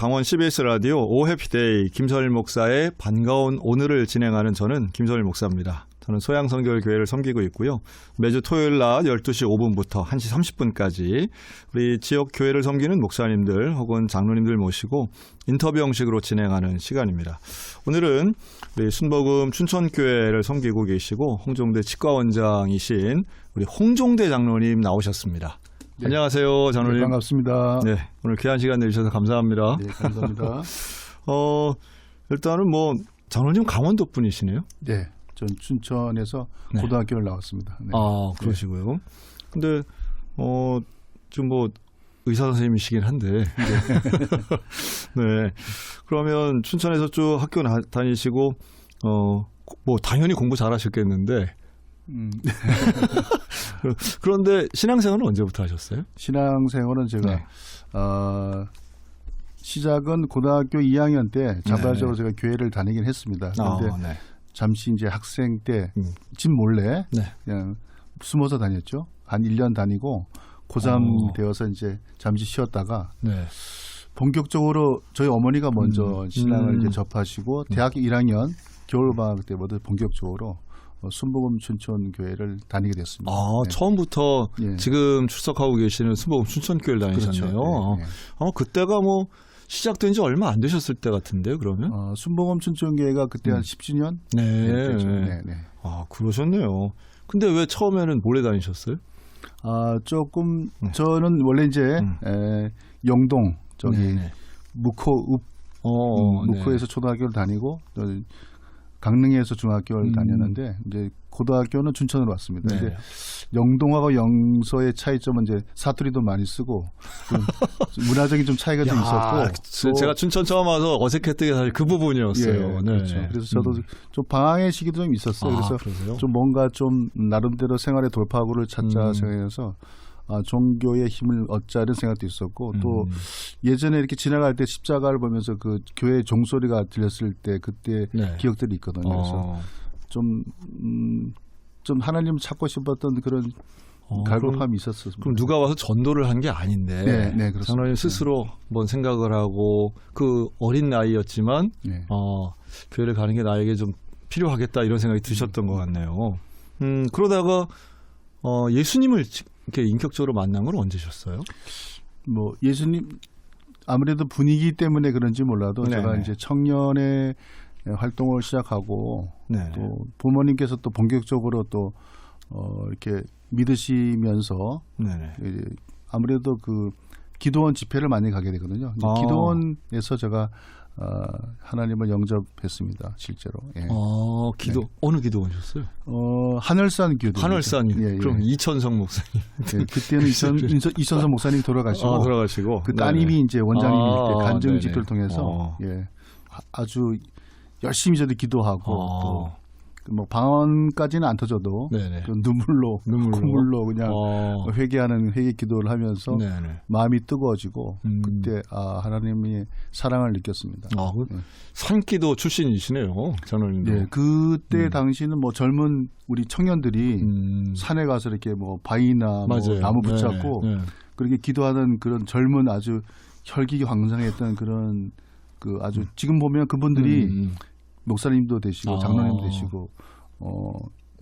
강원 CBS 라디오 오해피데이 김선일 목사의 반가운 오늘을 진행하는 저는 김선일 목사입니다. 저는 소양선교회를 섬기고 있고요. 매주 토요일 낮 12시 5분부터 1시 30분까지 우리 지역 교회를 섬기는 목사님들 혹은 장로님들 모시고 인터뷰 형식으로 진행하는 시간입니다. 오늘은 우리 순복음 춘천교회를 섬기고 계시고 홍종대 치과원장이신 우리 홍종대 장로님 나오셨습니다. 네. 안녕하세요, 장로님. 네, 반갑습니다. 네, 오늘 귀한 시간 내주셔서 감사합니다. 네, 감사합니다. 일단은 뭐 장로님 강원도 분이시네요. 네, 전 춘천에서 네. 고등학교를 나왔습니다. 네. 아, 그러시고요. 네. 근데 좀 뭐 의사 선생님이시긴 한데. 네. 네. 그러면 춘천에서 쭉 학교 다니시고 뭐 당연히 공부 잘하셨겠는데. 그런데 신앙생활은 언제부터 하셨어요? 신앙생활은 제가 네. 시작은 고등학교 2학년 때 자발적으로 제가 교회를 다니긴 했습니다. 그런데 네. 잠시 이제 학생 때 집 몰래 네. 그냥 숨어서 다녔죠. 한 1년 다니고 고3 되어서 이제 잠시 쉬었다가 네. 본격적으로 저희 어머니가 먼저 신앙을 이제 접하시고 대학교 1학년 겨울방학 때부터 본격적으로 순복음 춘천교회를 다니게 됐습니다. 아, 네. 처음부터 네. 지금 출석하고 계시는 순복음 춘천교회를 다니셨네요. 그렇죠. 네, 네. 그때가 뭐 시작된 지 얼마 안 되셨을 때 같은데요, 그러면? 순복음 춘천교회가 그때 한 17년? 네. 네, 네. 아, 그러셨네요. 근데 왜 처음에는 몰래 다니셨어요? 조금 저는 원래 이제 영동 저기 묵호에서 초등학교를 다니고 강릉에서 중학교를 다녔는데 이제 고등학교는 춘천으로 왔습니다. 네. 근데 영동하고 영서의 차이점은 이제 사투리도 많이 쓰고 좀 문화적인 좀 차이가 좀 있었고 제가 춘천 처음 와서 어색했던 게 사실 그 부분이었어요. 예, 네. 그렇죠. 그래서 저도 좀 방황의 시기도 좀 있었어요. 그래서 그러세요? 좀 뭔가 좀 나름대로 생활의 돌파구를 찾자 생각해서 종교의 힘을 얻자 이런 생각도 있었고 또 예전에 이렇게 지나갈 때 십자가를 보면서 그 교회 종소리가 들렸을 때 그때 네. 기억들이 있거든요. 그래서 좀 하나님을 찾고 싶었던 그런 갈급함이 있었습니다. 그럼 누가 와서 전도를 한 게 아닌데 네, 그렇습니다. 장로님 스스로 한번 생각을 하고 그 어린 나이였지만 교회를 가는 게 나에게 좀 필요하겠다 이런 생각이 드셨던 것 같네요. 그러다가 예수님을 이렇게 인격적으로 만난 건 언제셨어요? 뭐 예수님 아무래도 분위기 때문에 그런지 몰라도 네네. 제가 이제 청년의 활동을 시작하고 네네. 또 부모님께서 또 본격적으로 또 이렇게 믿으시면서 네네. 아무래도 그 기도원 집회를 많이 가게 되거든요. 기도원에서 제가 하나님을 영접했습니다. 실제로. 예. 기도 네. 어느 기도원이셨어요? 하늘산 교도. 하늘산. 예. 그럼 이천성 목사님. 네, 그때는 이천성 목사님 돌아가시고 그 따님이 이제 원장님이 그때 간증 집회를 통해서 아주 열심히 저도 기도하고 또 뭐 방언까지는 안 터져도 눈물로 콧물로 그냥 회개하는 회개 기도를 하면서 마음이 뜨거워지고 그때 하나님의 사랑을 느꼈습니다. 산기도 출신이시네요, 저는. 네, 그때 당시는 뭐 젊은 우리 청년들이 산에 가서 이렇게 뭐 바위나 뭐 나무 붙잡고 그렇게 기도하는 그런 젊은 아주 혈기왕성했던 그런 그 아주 지금 보면 그분들이 목사님도 되시고 장로님도 되시고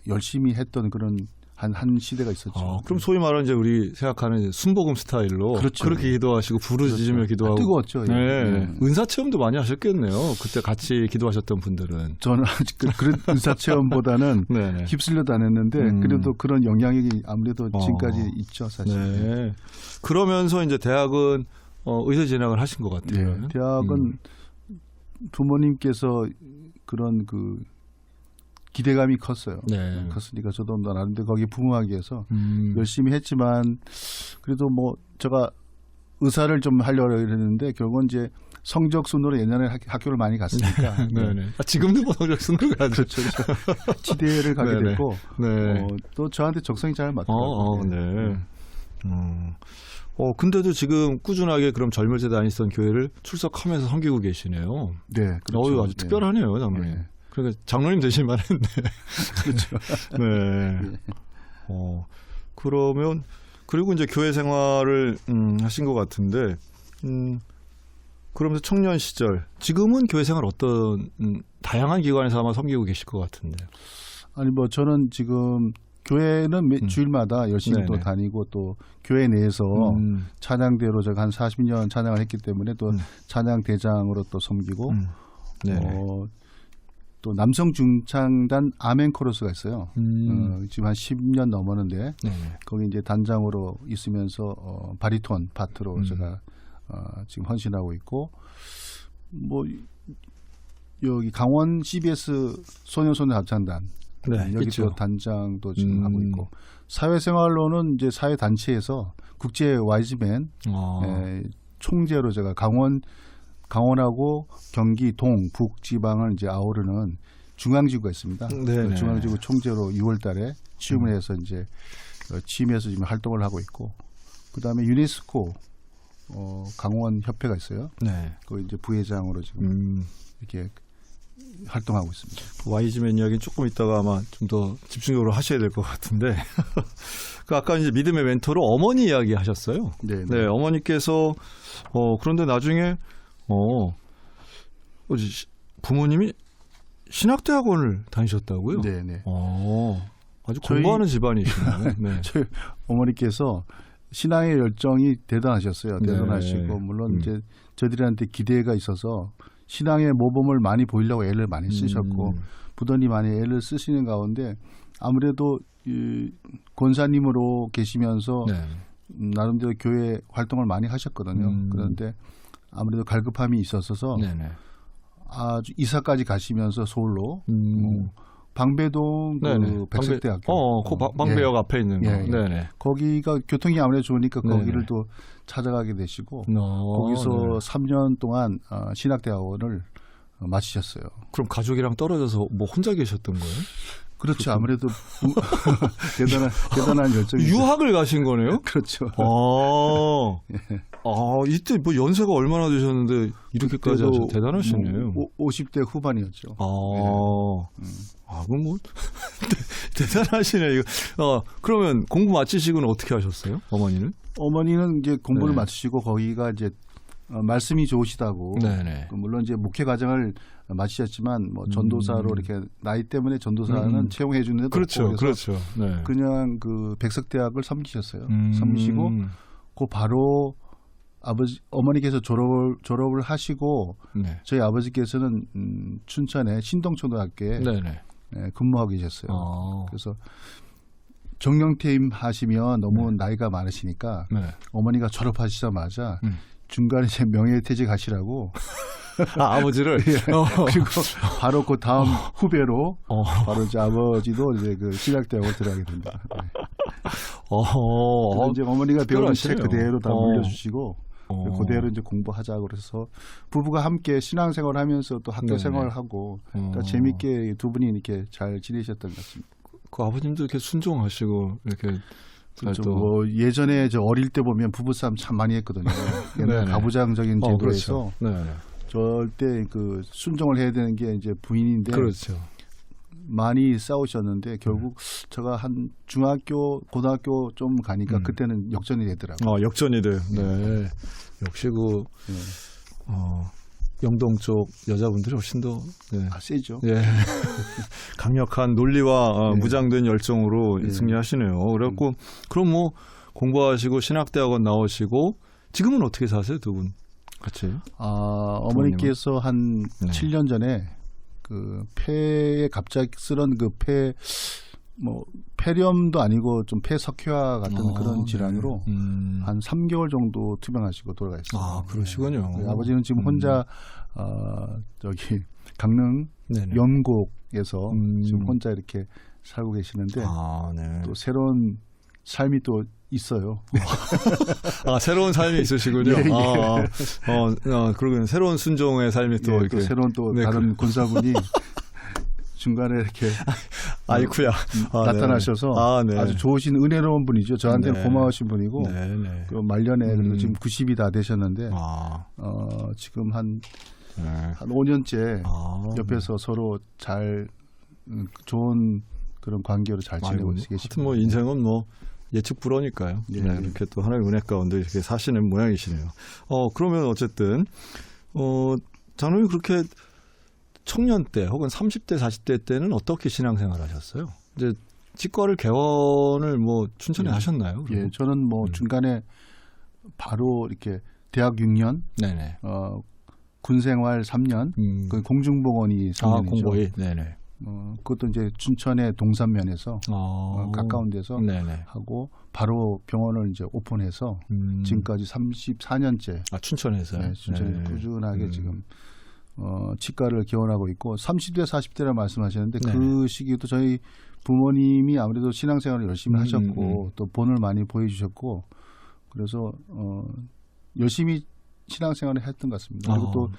열심히 했던 그런 한 시대가 있었죠. 그럼 소위 말하는 이제 우리 생각하는 순복음 스타일로 그렇죠. 그렇게 기도하시고 부르짖으며 기도하고 뜨거웠죠. 은사 체험도 많이 하셨겠네요. 그때 같이 기도하셨던 분들은. 저는 아직 그런 은사 체험보다는 휩쓸려 다녔는데 그래도 그런 영향이 아무래도 지금까지 있죠, 사실. 네. 그러면서 이제 대학은 의대 진학을 하신 것 같아요. 네, 대학은 부모님께서 그런 그 기대감이 컸어요. 컸으니까 저도 나름대로 거기에 부응하기 위해서 열심히 했지만 그래도 뭐 제가 의사를 좀 하려고 했는데 결국은 이제 성적 순으로 옛날에 학교를 많이 갔으니까. 지금도 뭐 성적 순으로 가죠. 그렇죠. 치대를 가게 됐고 또 저한테 적성이 잘 맞더라고요. 근데도 지금 꾸준하게 그럼 젊을 때 다니던 교회를 출석하면서 섬기고 계시네요. 네, 그렇죠. 아주 특별하네요, 장로님. 그러니까 장로님 되실 만했네. 그렇죠. 그러면 그리고 이제 교회 생활을 하신 것 같은데 그러면서 청년 시절 지금은 교회 생활 어떤 다양한 기관에서 아마 섬기고 계실 것 같은데. 아니 뭐 저는 지금 교회는 주일마다 열심히 네네. 또 다니고 또 교회 내에서 찬양대로 제가 한 40년 찬양을 했기 때문에 또 찬양대장으로 또 섬기고 또 남성 중창단 아멘 코러스가 있어요. 지금 한 10년 넘었는데 거기 이제 단장으로 있으면서 바리톤 파트로 제가 지금 헌신하고 있고 뭐 여기 강원 CBS 소녀소녀 합창단 여기 있죠. 또 단장도 지금 하고 있고 사회생활로는 이제 사회 단체에서 국제 와이즈맨 총재로 제가 강원하고 경기 동 북지방을 이제 아우르는 중앙지구가 있습니다. 그 중앙지구 총재로 6월달에 취임을 해서 이제 취임해서 지금 활동을 하고 있고 그다음에 유네스코 강원 협회가 있어요. 거기 이제 부회장으로 지금 이렇게 활동하고 있습니다. 와이즈맨 이야기는 조금 있다가 아마 좀 더 집중적으로 하셔야 될 것 같은데 그 아까 이제 믿음의 멘토로 어머니 이야기 하셨어요. 네, 어머니께서 그런데 나중에 부모님이 신학대학원을 다니셨다고요? 네네. 아주 공부하는 집안이시네요. 네. 저희 어머니께서 신앙의 열정이 대단하셨어요. 대단하시고 물론 이제 저희들한테 기대가 있어서 신앙의 모범을 많이 보이려고 애를 많이 쓰셨고 부단히 많이 애를 쓰시는 가운데 아무래도 권사님으로 계시면서 나름대로 교회 활동을 많이 하셨거든요. 그런데 아무래도 갈급함이 있었어서 아주 이사까지 가시면서 서울로 방배동 그 백석대학교 방배역 앞에 있는 거. 거기가 교통이 아무래도 좋으니까 거기를 또 찾아가게 되시고 거기서 3년 동안 신학대학원을 마치셨어요. 그럼 가족이랑 떨어져서 뭐 혼자 계셨던 거예요? 그렇죠. 아무래도 대단한 열정이 유학을 가신 거네요? 그렇죠. 이때 뭐 연세가 얼마나 되셨는데 이렇게까지 하셔 대단하시네요. 50대 후반이었죠. 그럼 뭐 대단하시네 이거. 그러면 공부 마치시고는 어떻게 하셨어요? 어머니는 이제 공부를 마치시고 거기가 이제 말씀이 좋으시다고. 물론 이제 목회 과정을 마치셨지만 뭐 전도사로 이렇게 나이 때문에 전도사는 채용해 주는 데도 없고 그래서 그냥 그 백석대학을 섬기셨어요. 섬기시고 그 바로 어머니께서 졸업을 하시고 저희 아버지께서는 춘천의 신동초등학교에 근무하고 계셨어요. 그래서 정년퇴임 하시면 너무 나이가 많으시니까 어머니가 졸업하시자마자 중간에 이제 명예퇴직 하시라고 아버지를 그리고 바로 그 다음 후배로 바로 이제 아버지도 이제 그 신학대학을 들어가게 됩니다. 그래서 이제 어머니가 배운 책 그대로 다 물려주시고 그대로 이제 공부하자고 그래서 부부가 함께 신앙생활을 하면서 또 학교 생활을 하고 그러니까 재밌게 두 분이 이렇게 잘 지내셨던 것 같습니다. 그 아버님도 이렇게 순종하시고 이렇게 그렇죠. 뭐 예전에 저 어릴 때 보면 부부싸움 참 많이 했거든요. 옛날 가부장적인 제도에서 절대 그 순종을 해야 되는 게 이제 부인인데 많이 싸우셨는데 결국 제가 한 중학교, 고등학교 좀 가니까 그때는 역전이 되더라고요. 역전이 돼요. 역시 그 영동 쪽 여자분들이 훨씬 더 세죠. 강력한 논리와 무장된 열정으로 승리하시네요. 그래갖고 그럼 뭐 공부하시고 신학대학원 나오시고 지금은 어떻게 사세요, 두 분 같이? 어머니께서 한 7년 전에 그 폐에 갑작스런 그 폐렴도 아니고 좀 폐석회화 같은 그런 질환으로 한 3개월 정도 투병하시고 돌아가셨어요. 그러시군요. 아버지는 지금 혼자 저기 강릉 연곡에서 지금 혼자 이렇게 살고 계시는데 또 새로운 삶이 또 있어요. 새로운 삶이 있으시군요. 그러면 새로운 순종의 삶이 또 이렇게 또 새로운 또 다른 군사분이 중간에 이렇게 아이쿠야 나타나셔서 아주 좋으신 은혜로운 분이죠. 저한테는 고마우신 분이고 그 말년에 그리고 지금 90이 다 되셨는데 지금 한 5년째 옆에서 서로 잘 좋은 그런 관계로 잘 지내고 계십니다. 하여튼 뭐 인생은 뭐 예측 불허니까요. 이렇게 또 하나님의 은혜 가운데 이렇게 사시는 모양이시네요. 그러면 어쨌든 장로님 그렇게 청년 때 혹은 30대, 40대 때는 어떻게 신앙생활 하셨어요? 이제 치과를 개원을 뭐 춘천에 하셨나요? 예, 저는 뭐 중간에 바로 이렇게 대학 6년, 네네. 군생활 3년, 그 공중보건이 3년이죠. 공보이, 네네. 그것도 이제 춘천의 동산면에서 가까운 데서 네네. 하고 바로 병원을 이제 오픈해서 지금까지 34년째. 춘천에서요? 네, 춘천에서 꾸준하게 지금 치과를 개원하고 있고 30대, 40대라 말씀하셨는데 그 시기도 저희 부모님이 아무래도 신앙생활을 열심히 하셨고 또 본을 많이 보여주셨고 그래서 열심히 신앙생활을 했던 것 같습니다. 그리고 또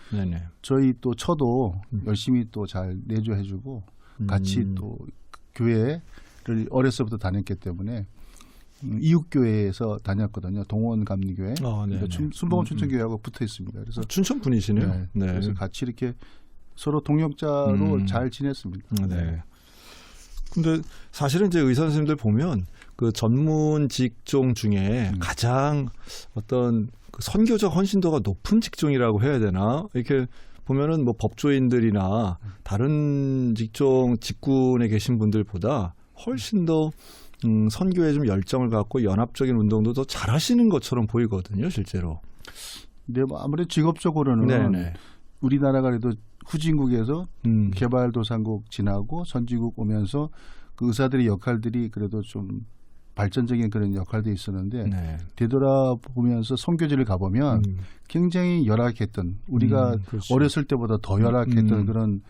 저희 또 처도 열심히 또 잘 내조해주고 같이 또 교회를 어렸을 때부터 다녔기 때문에 이웃교회에서 다녔거든요. 동원감리교회. 그러니까 순복음 춘천교회하고 붙어 있습니다. 그래서 춘천 분이시네요. 네. 그래서 같이 이렇게 서로 동역자로 잘 지냈습니다. 네. 근데 사실은 이제 의사 선생님들 보면 그 전문 직종 중에 가장 어떤 그 선교적 헌신도가 높은 직종이라고 해야 되나? 이렇게 보면은 뭐 법조인들이나 다른 직종 직군에 계신 분들보다 훨씬 더 선교에 좀 열정을 갖고 연합적인 운동도 더 잘하시는 것처럼 보이거든요, 실제로. 네, 뭐 아무래도 직업적으로는 우리나라가 그래도 후진국에서 개발도상국 지나고 선진국 오면서 그 의사들의 역할들이 그래도 좀 발전적인 그런 역할도 있었는데 되돌아보면서 선교지를 가보면 굉장히 열악했던 우리가 어렸을 때보다 더 열악했던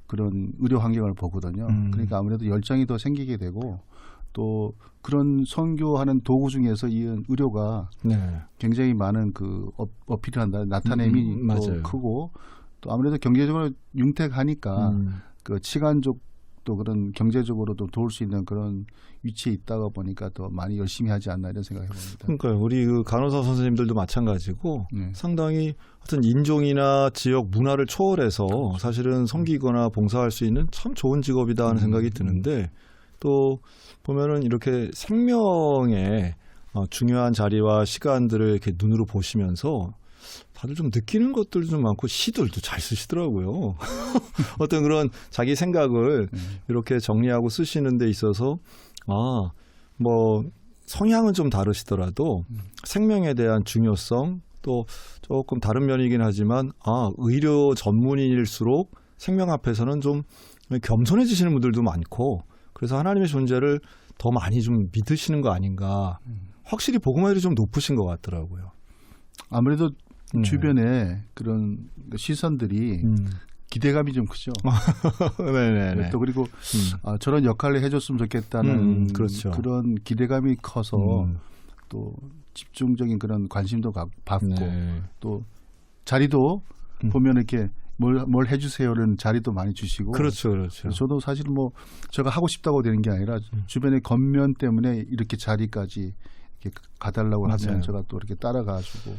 그런 의료 환경을 보거든요. 그러니까 아무래도 열정이 더 생기게 되고 또 그런 선교하는 도구 중에서 이 의료가 굉장히 많은 그 어필을 한다. 나타냄이 또 크고 또 아무래도 경제적으로 융택하니까 그 치간적 또 그런 경제적으로도 도울 수 있는 그런 위치에 있다가 보니까 더 많이 열심히 하지 않나 이런 생각을 해봅니다. 그러니까요. 우리 그 간호사 선생님들도 마찬가지고 상당히 어떤 인종이나 지역 문화를 초월해서 사실은 섬기거나 봉사할 수 있는 참 좋은 직업이다 하는 생각이 드는데 또 보면은 이렇게 생명의 중요한 자리와 시간들을 이렇게 눈으로 보시면서 다들 좀 느끼는 것들도 좀 많고 시들도 잘 쓰시더라고요. 어떤 그런 자기 생각을 이렇게 정리하고 쓰시는 데 있어서 뭐 성향은 좀 다르시더라도 생명에 대한 중요성 또 조금 다른 면이긴 하지만 의료 전문인일수록 생명 앞에서는 좀 겸손해지시는 분들도 많고 그래서 하나님의 존재를 더 많이 좀 믿으시는 거 아닌가. 확실히 복음화율이 좀 높으신 것 같더라고요. 아무래도 주변에 그런 시선들이 기대감이 좀 크죠. 네네네. 또 그리고 저런 역할을 해줬으면 좋겠다는 그런 기대감이 커서 또 집중적인 그런 관심도 받고 또 자리도 보면 이렇게 뭘 해주세요라는 자리도 많이 주시고. 그렇죠. 저도 사실 뭐 제가 하고 싶다고 되는 게 아니라 주변의 겉면 때문에 이렇게 자리까지 이렇게 가달라고 하면 제가 또 이렇게 따라가지고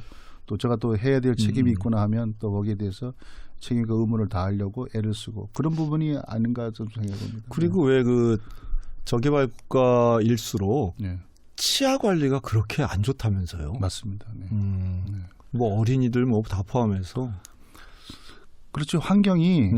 또 제가 또 해야 될 책임이 있구나 하면 또 거기에 대해서 책임과 의무를 다하려고 애를 쓰고 그런 부분이 아닌가 좀 생각합니다. 그리고 왜 그 저개발 국가일수록 치아 관리가 그렇게 안 좋다면서요? 맞습니다. 뭐 어린이들 뭐 다 포함해서. 그렇죠. 환경이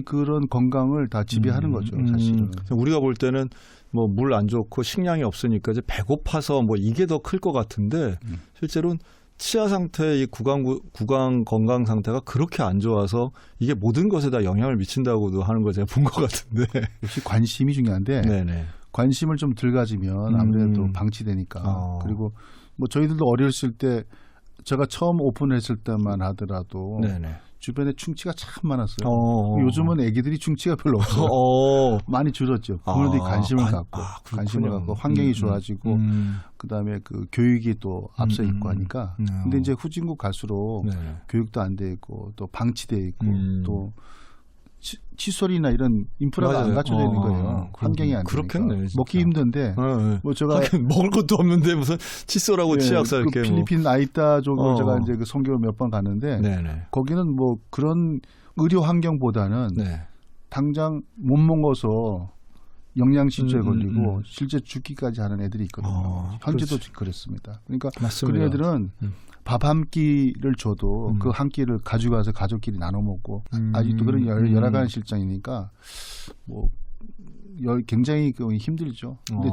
그런 건강을 다 지배하는 거죠. 사실은. 우리가 볼 때는 뭐 물 안 좋고 식량이 없으니까 이제 배고파서 뭐 이게 더 클 것 같은데 실제로는 치아 상태, 이 구강 건강 상태가 그렇게 안 좋아서 이게 모든 것에 다 영향을 미친다고도 하는 거 제가 본 것 같은데. 역시 관심이 중요한데 관심을 좀 덜 가지면 아무래도 방치되니까. 그리고 뭐 저희들도 어렸을 때 제가 처음 오픈했을 때만 하더라도 주변에 충치가 참 많았어요. 요즘은 애기들이 충치가 별로 없어요. 많이 줄었죠. 부모들이 관심을 갖고 환경이 좋아지고 그다음에 그 교육이 또 앞서 있고 하니까. 근데 이제 후진국 갈수록 교육도 안 돼 있고 또 방치돼 있고 또 칫솔이나 이런 인프라가 안 갖춰져 있는 거예요. 환경이 안 되니까. 그렇겠네. 먹기 힘든데 뭐 제가 먹을 것도 없는데 무슨 칫솔하고 치약사 이렇게 그 필리핀 아이따 쪽을 제가 이제 그 선교를 몇 번 갔는데 거기는 뭐 그런 의료 환경보다는 당장 못 먹어서 영양실조에 걸리고 실제 죽기까지 하는 애들이 있거든요. 현재도 그렇습니다. 그러니까 그런 애들은 밥 한 끼를 줘도 그 한 끼를 가져가서 가족끼리 나눠 먹고 아직도 그런 열악한 실정이니까 뭐 굉장히 힘들죠. 근데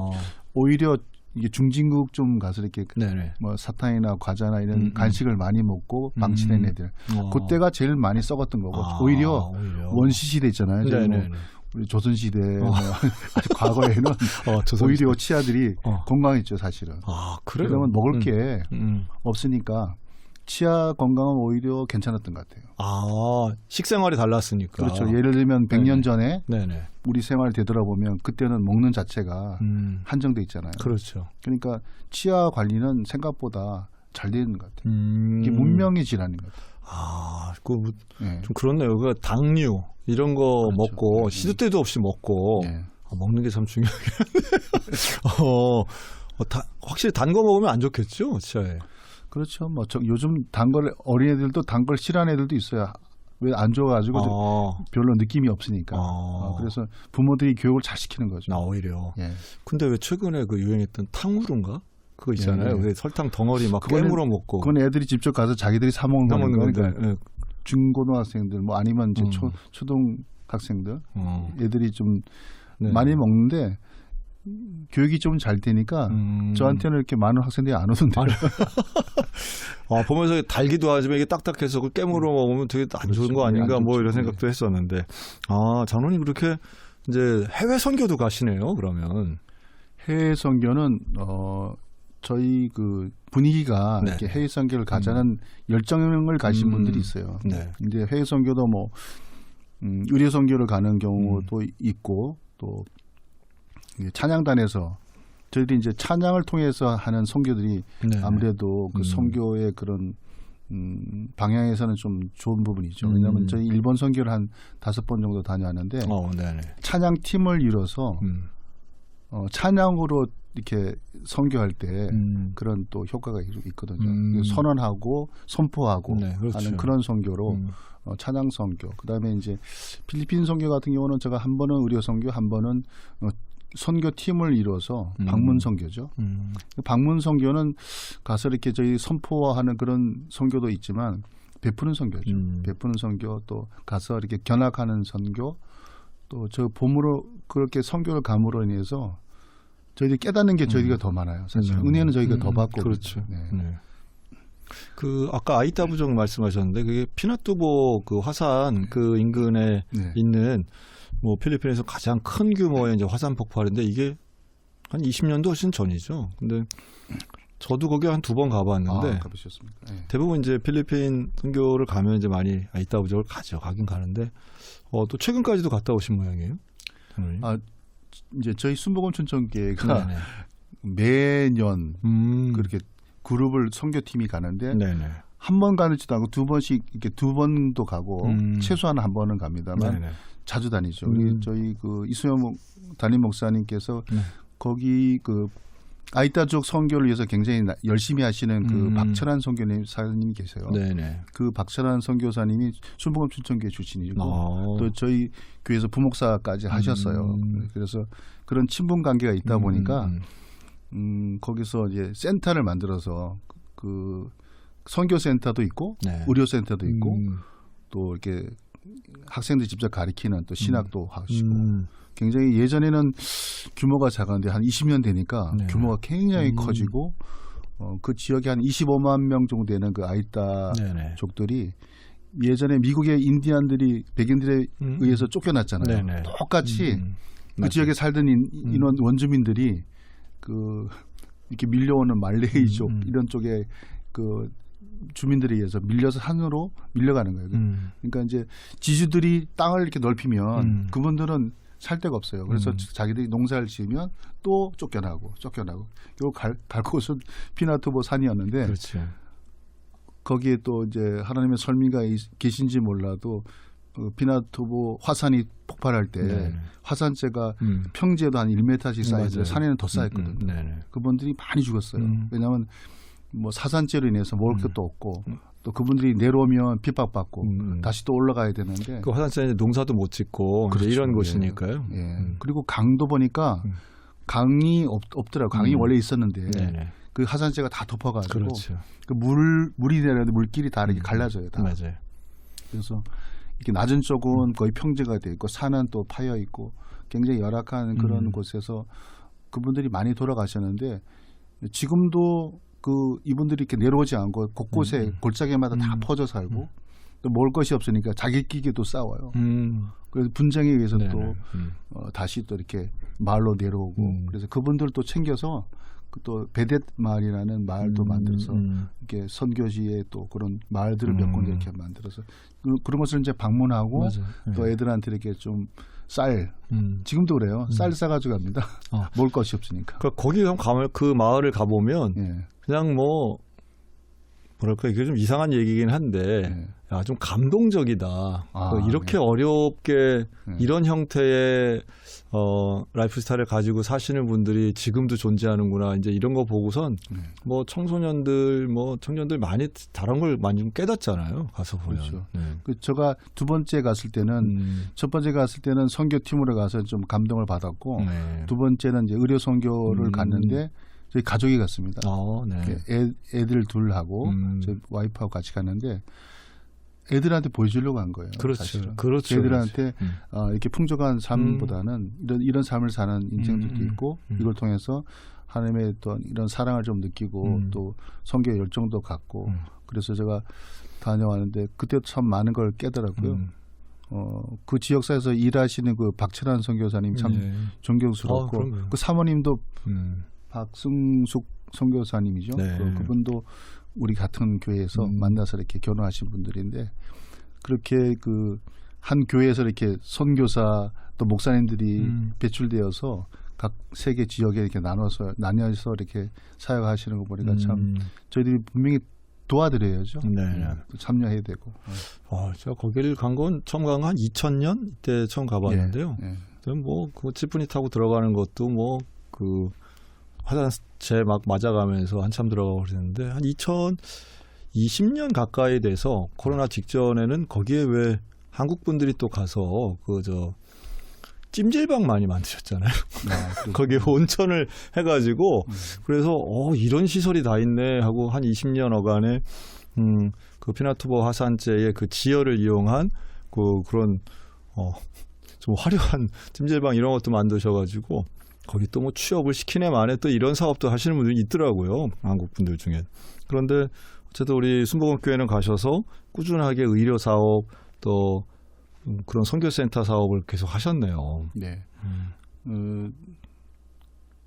오히려 이게 중진국 좀 가서 이렇게 네네. 뭐 사탕이나 과자나 이런 간식을 많이 먹고 방치된 애들 그때가 제일 많이 썩었던 거고 오히려 원시 시대 있잖아요. 우리 조선 시대 뭐 아주 과거에는 오히려 치아들이 건강했죠 사실은. 그래요? 그러면 먹을 게 없으니까 치아 건강은 오히려 괜찮았던 것 같아요. 식생활이 달랐으니까. 그렇죠. 예를 들면 100년 전에 네네. 우리 생활을 되돌아보면 그때는 먹는 자체가 한정돼 있잖아요. 그렇죠. 그러니까 치아 관리는 생각보다 잘 되는 것 같아요. 이게 문명의 질환인 것 같아요. 좀 그렇네요. 그 당류 이런 거 그렇죠. 먹고 시도 때도 없이 먹고 먹는 게 참 중요하겠네요. 확실히 단 거 먹으면 안 좋겠죠, 치아에. 그렇죠. 뭐 요즘 단 걸 어린애들도 단 걸 싫어하는 애들도 있어요. 왜 안 좋아가지고 별로 느낌이 없으니까. 그래서 부모들이 교육을 잘 시키는 거죠. 오히려. 근데 왜 최근에 그 유행했던 탕후루인가? 그거 있잖아요. 왜 설탕 덩어리 막 깨물어 먹고. 그건 애들이 직접 가서 자기들이 사 먹는 거니까. 중고등학생들 뭐 아니면 이제 초등학생들 애들이 좀 많이 먹는데 교육이 좀 잘 되니까 저한테는 이렇게 많은 학생들이 안 오던데. 보면서 달기도 하지만 이게 딱딱해서 그걸 깨물어 먹으면 되게 안 좋은 거 아닌가 뭐 이런 생각도 했었는데. 장로님 그렇게 이제 해외 선교도 가시네요. 그러면 해외 선교는 저희 그 분위기가 이렇게 해외 선교를 가자는 열정을 가진 분들이 있어요. 근데 해외 선교도 뭐 의료 선교를 가는 경우도 있고 또 찬양단에서 저희들이 이제 찬양을 통해서 하는 선교들이 아무래도 그 선교의 그런 방향에서는 좀 좋은 부분이죠. 왜냐하면 저희 일본 선교를 한 5번 정도 다녀왔는데 찬양 팀을 이뤄서 찬양으로 이렇게 선교할 때 그런 또 효과가 있거든요. 선언하고 선포하고 하는 그런 선교로 찬양 선교. 그다음에 이제 필리핀 선교 같은 경우는 제가 한 번은 의료 선교, 한 번은 선교 팀을 이뤄서 방문 선교죠. 방문 선교는 가서 이렇게 저희 선포하는 그런 선교도 있지만 베푸는 선교죠. 베푸는 선교 또 가서 이렇게 견학하는 선교 또 저 봄으로 그렇게 선교를 감으로 인해서 저희들이 깨닫는 게 저희가 더 많아요. 사실 은혜는 저희가 더 받고 그렇죠. 그 아까 아이타 부족 말씀하셨는데 그게 피나투보 그 화산 그 인근에 있는 뭐 필리핀에서 가장 큰 규모의 이제 화산 폭발인데 이게 한 20년도 훨씬 전이죠. 근데 저도 거기 한 2번 가봤는데 가보셨습니까? 대부분 이제 필리핀 선교를 가면 이제 많이 아이타 부족을 가긴 가는데 또 최근까지도 갔다 오신 모양이에요. 이제 저희 순복음 춘천교회가 매년 그렇게 그룹을 선교팀이 가는데 한 번 가는지도 않고 2번씩 이렇게 2번도 가고 최소한 한 번은 갑니다만 자주 다니죠. 저희 그 이수영 담임 목사님께서 거기 그 아이타족 선교를 위해서 굉장히 열심히 하시는 그 박철환 선교사님이 계세요. 그 박철환 선교사님이 순복음 춘천교회 출신이고 또 저희 교회에서 부목사까지 하셨어요. 그래서 그런 친분 관계가 있다 보니까 거기서 이제 센터를 만들어서 그 선교센터도 있고 의료센터도 있고 또 이렇게 학생들 직접 가르치는 또 신학도 하시고 굉장히 예전에는 규모가 작았는데 한 20년 되니까 규모가 굉장히 커지고 그 지역에 한 25만 명 정도 되는 그 아이타족들이 예전에 미국의 인디안들이 백인들에 의해서 쫓겨났잖아요. 똑같이 그 지역에 살던 인원 원주민들이 그 이렇게 밀려오는 말레이족 이런 쪽에 그 주민들에 의해서 밀려서 산으로 밀려가는 거예요. 그러니까 이제 지주들이 땅을 이렇게 넓히면 그분들은 살 데가 없어요. 그래서 자기들이 농사를 지으면 또 쫓겨나고 요 갈 곳은 피나투보 산이었는데 거기에 또 이제 하나님의 설미가 계신지 몰라도 피나투보 화산이 폭발할 때 화산재가 평지에도 한 1m씩 쌓이는데 산에는 더 쌓였거든요. 그분들이 많이 죽었어요. 왜냐하면 뭐 사산재로 인해서 먹을 것도 없고 또 그분들이 내려오면 핍박받고 다시 또 올라가야 되는데 그 화산재는 농사도 못 짓고 이런 곳이니까요. 그리고 강도 보니까 강이 없더라고요. 강이 원래 있었는데 그 하산재가 다 덮어가지고 그렇죠. 그 물이 내려는데 물길이 다 이렇게 갈라져요. 다. 맞아요. 그래서 이렇게 낮은 쪽은 거의 평지가 돼 있고 산은 또 파여 있고 굉장히 열악한 그런 곳에서 그분들이 많이 돌아가셨는데 지금도 그 이분들이 이렇게 내려오지 않고 곳곳에 골짜기마다 다 퍼져 살고 또 먹을 것이 없으니까 자기끼리도 싸워요. 그래서 분쟁에 의해서 또 다시 또 이렇게 마을로 내려오고 그래서 그분들도 챙겨서 또 베댓 마을이라는 마을도 만들어서 이렇게 선교지에 또 그런 마을들을 몇 군데 이렇게 만들어서 그런 것을 이제 방문하고 또 애들한테 이렇게 좀 쌀 지금도 그래요. 쌀 싸가지고 갑니다. 먹을 것이 없으니까. 거기 가면 그 마을을 가보면 그냥 뭐 뭐랄까 이게 좀 이상한 얘기긴 한데 야, 좀 감동적이다. 이렇게 어렵게 이런 형태의 라이프 스타일을 가지고 사시는 분들이 지금도 존재하는구나. 이제 이런 거 보고선 뭐 청소년들 뭐 청년들 많이 다른 걸 많이 좀 깨닫잖아요. 가서 보면. 그렇죠. 제가 두 번째 갔을 때는 첫 번째 갔을 때는 선교팀으로 가서 좀 감동을 받았고 두 번째는 이제 의료 선교를 갔는데 저희 가족이 갔습니다. 애들 둘하고 저희 와이프하고 같이 갔는데 애들한테 보여주려고 한 거예요. 그렇죠. 사실은. 그렇죠. 애들한테 이렇게 풍족한 삶보다는 이런 삶을 사는 인생들도 있고 이걸 통해서 하나님의 또 이런 사랑을 좀 느끼고 또 선교의 열정도 갖고 그래서 제가 다녀왔는데 그때 참 많은 걸 깨더라고요. 그 지역사에서 일하시는 그 박철환 선교사님 참 존경스럽고 그 사모님도 박승숙 선교사님이죠. 그분도 우리 같은 교회에서 만나서 이렇게 결혼하신 분들인데 그렇게 그 한 교회에서 이렇게 선교사 또 목사님들이 배출되어서 각 세계 지역에 이렇게 나눠서 이렇게 사역하시는 거 보니까 참 저희들이 분명히 도와드려야죠. 참여해야 되고. 제가 거기를 간 건 처음 간 건 한 2000년 이때 처음 가봤는데요. 뭐 그 지프니 타고 들어가는 것도 뭐 그 화장재 막 맞아가면서 한참 들어가고 그랬는데 한 2020년 가까이 돼서 코로나 직전에는 거기에 왜 한국 분들이 또 가서 찜질방 많이 만드셨잖아요. 거기에 온천을 해가지고 그래서 이런 시설이 다 있네 하고 한 20년 어간에 그 피나투보 화산재의 그 지열을 이용한 그런 좀 화려한 찜질방 이런 것도 만드셔가지고 거기 또 뭐 취업을 시키네 만에 또 이런 사업도 하시는 분들이 있더라고요. 한국 분들 중에. 그런데 어쨌든 우리 순복음교회는 가셔서 꾸준하게 의료 사업 또 그런 선교센터 사업을 계속 하셨네요. 네.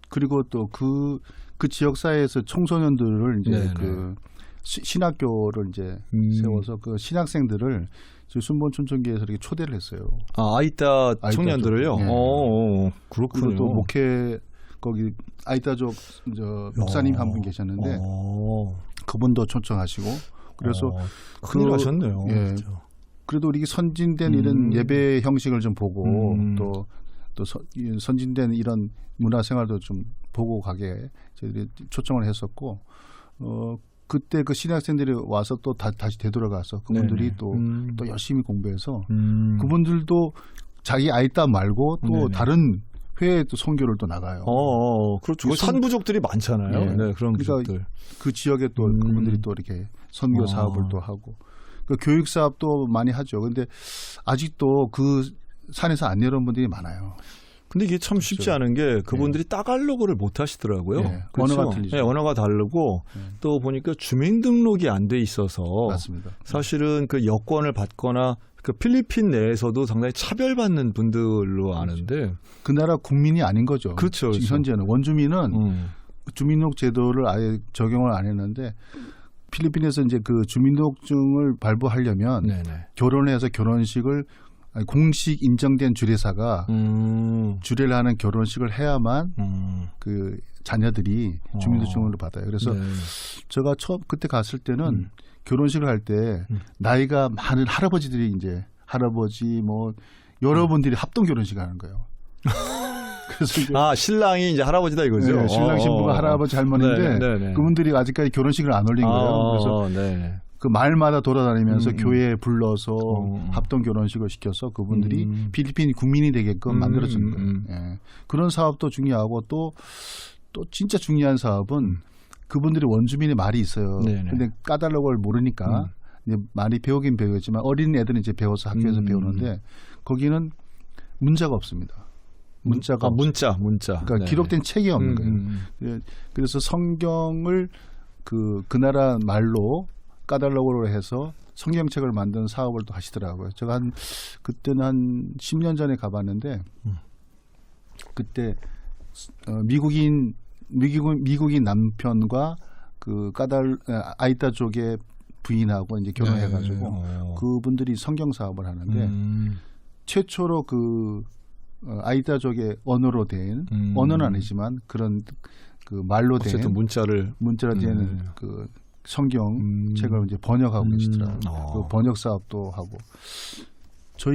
그리고 또 그 지역사회에서 청소년들을 이제 그 신학교를 이제 세워서 그 신학생들을 순복음 춘천교회에서 이렇게 초대를 했어요. 아이따 청년들을요? 그렇군요. 또 목회 거기 아이따족 목사님 한 분 계셨는데 그분도 초청하시고 그래서 큰일 하셨네요. 그래도 우리 선진된 이런 예배 형식을 좀 보고 또 선진된 이런 문화생활도 좀 보고 가게 저희들이 초청을 했었고 그때 그 신학생들이 와서 또 다시 되돌아가서 그분들이 또 열심히 공부해서 그분들도 자기 아이따 말고 또 다른 회에 또 선교를 또 나가요. 그렇죠. 산부족들이 많잖아요. 그런 부족들. 그 지역에 또 그분들이 또 이렇게 선교 사업을 또 하고 그 교육 사업도 많이 하죠. 근데 아직도 그 산에서 안 내려온 분들이 많아요. 근데 이게 참 쉽지 않은 게 그분들이 따갈로그를 못 하시더라고요. 그렇죠? 언어가 틀리죠. 언어가 다르고 또 보니까 주민등록이 안 돼 있어서 맞습니다. 사실은 그 여권을 받거나 그 필리핀 내에서도 상당히 차별받는 분들로 아는데 그 나라 국민이 아닌 거죠. 그렇죠. 지금 현재는 원주민은 주민등록 제도를 아예 적용을 안 했는데 필리핀에서 이제 그 주민등록증을 발부하려면 결혼해서 결혼식을 공식 인정된 주례사가 주례를 하는 결혼식을 해야만 그 자녀들이 주민등록증을 받아요. 그래서 제가 그때 갔을 때는 결혼식을 할 때 나이가 많은 할아버지들이 이제 할아버지 뭐 여러분들이 합동 결혼식을 하는 거예요. 그래서 신랑이 이제 할아버지다 이거죠. 네, 신랑 신부가 할아버지 할머니인데 그분들이 아직까지 결혼식을 안 올린 거예요. 그래서 그 마을마다 돌아다니면서 교회에 불러서 합동 결혼식을 시켜서 그분들이 필리핀 국민이 되게끔 만들어주는 거예요. 그런 사업도 중요하고 또 진짜 중요한 사업은 그분들이 원주민의 말이 있어요. 네네. 근데 까달라고 걸 모르니까 이제 많이 배우긴 배우겠지만 어린 애들은 이제 배워서 학교에서 배우는데 거기는 문자가 없습니다. 문자가 문자. 그러니까 네. 기록된 책이 없는 거예요. 그래서 성경을 그 나라 말로 까달라고로 해서 성경책을 만드는 사업을 또 하시더라고요. 제가 그때는 한 10년 전에 가봤는데 그때 미국인 남편과 그 아이따족의 부인하고 이제 결혼해가지고 그분들이 성경 사업을 하는데 최초로 그 아이따족의 언어로 된 언어는 아니지만 그런 그 말로 된 어쨌든 문자로 된 그 성경책을 이제 번역하고 계시더라고요. 그 번역 사업도 하고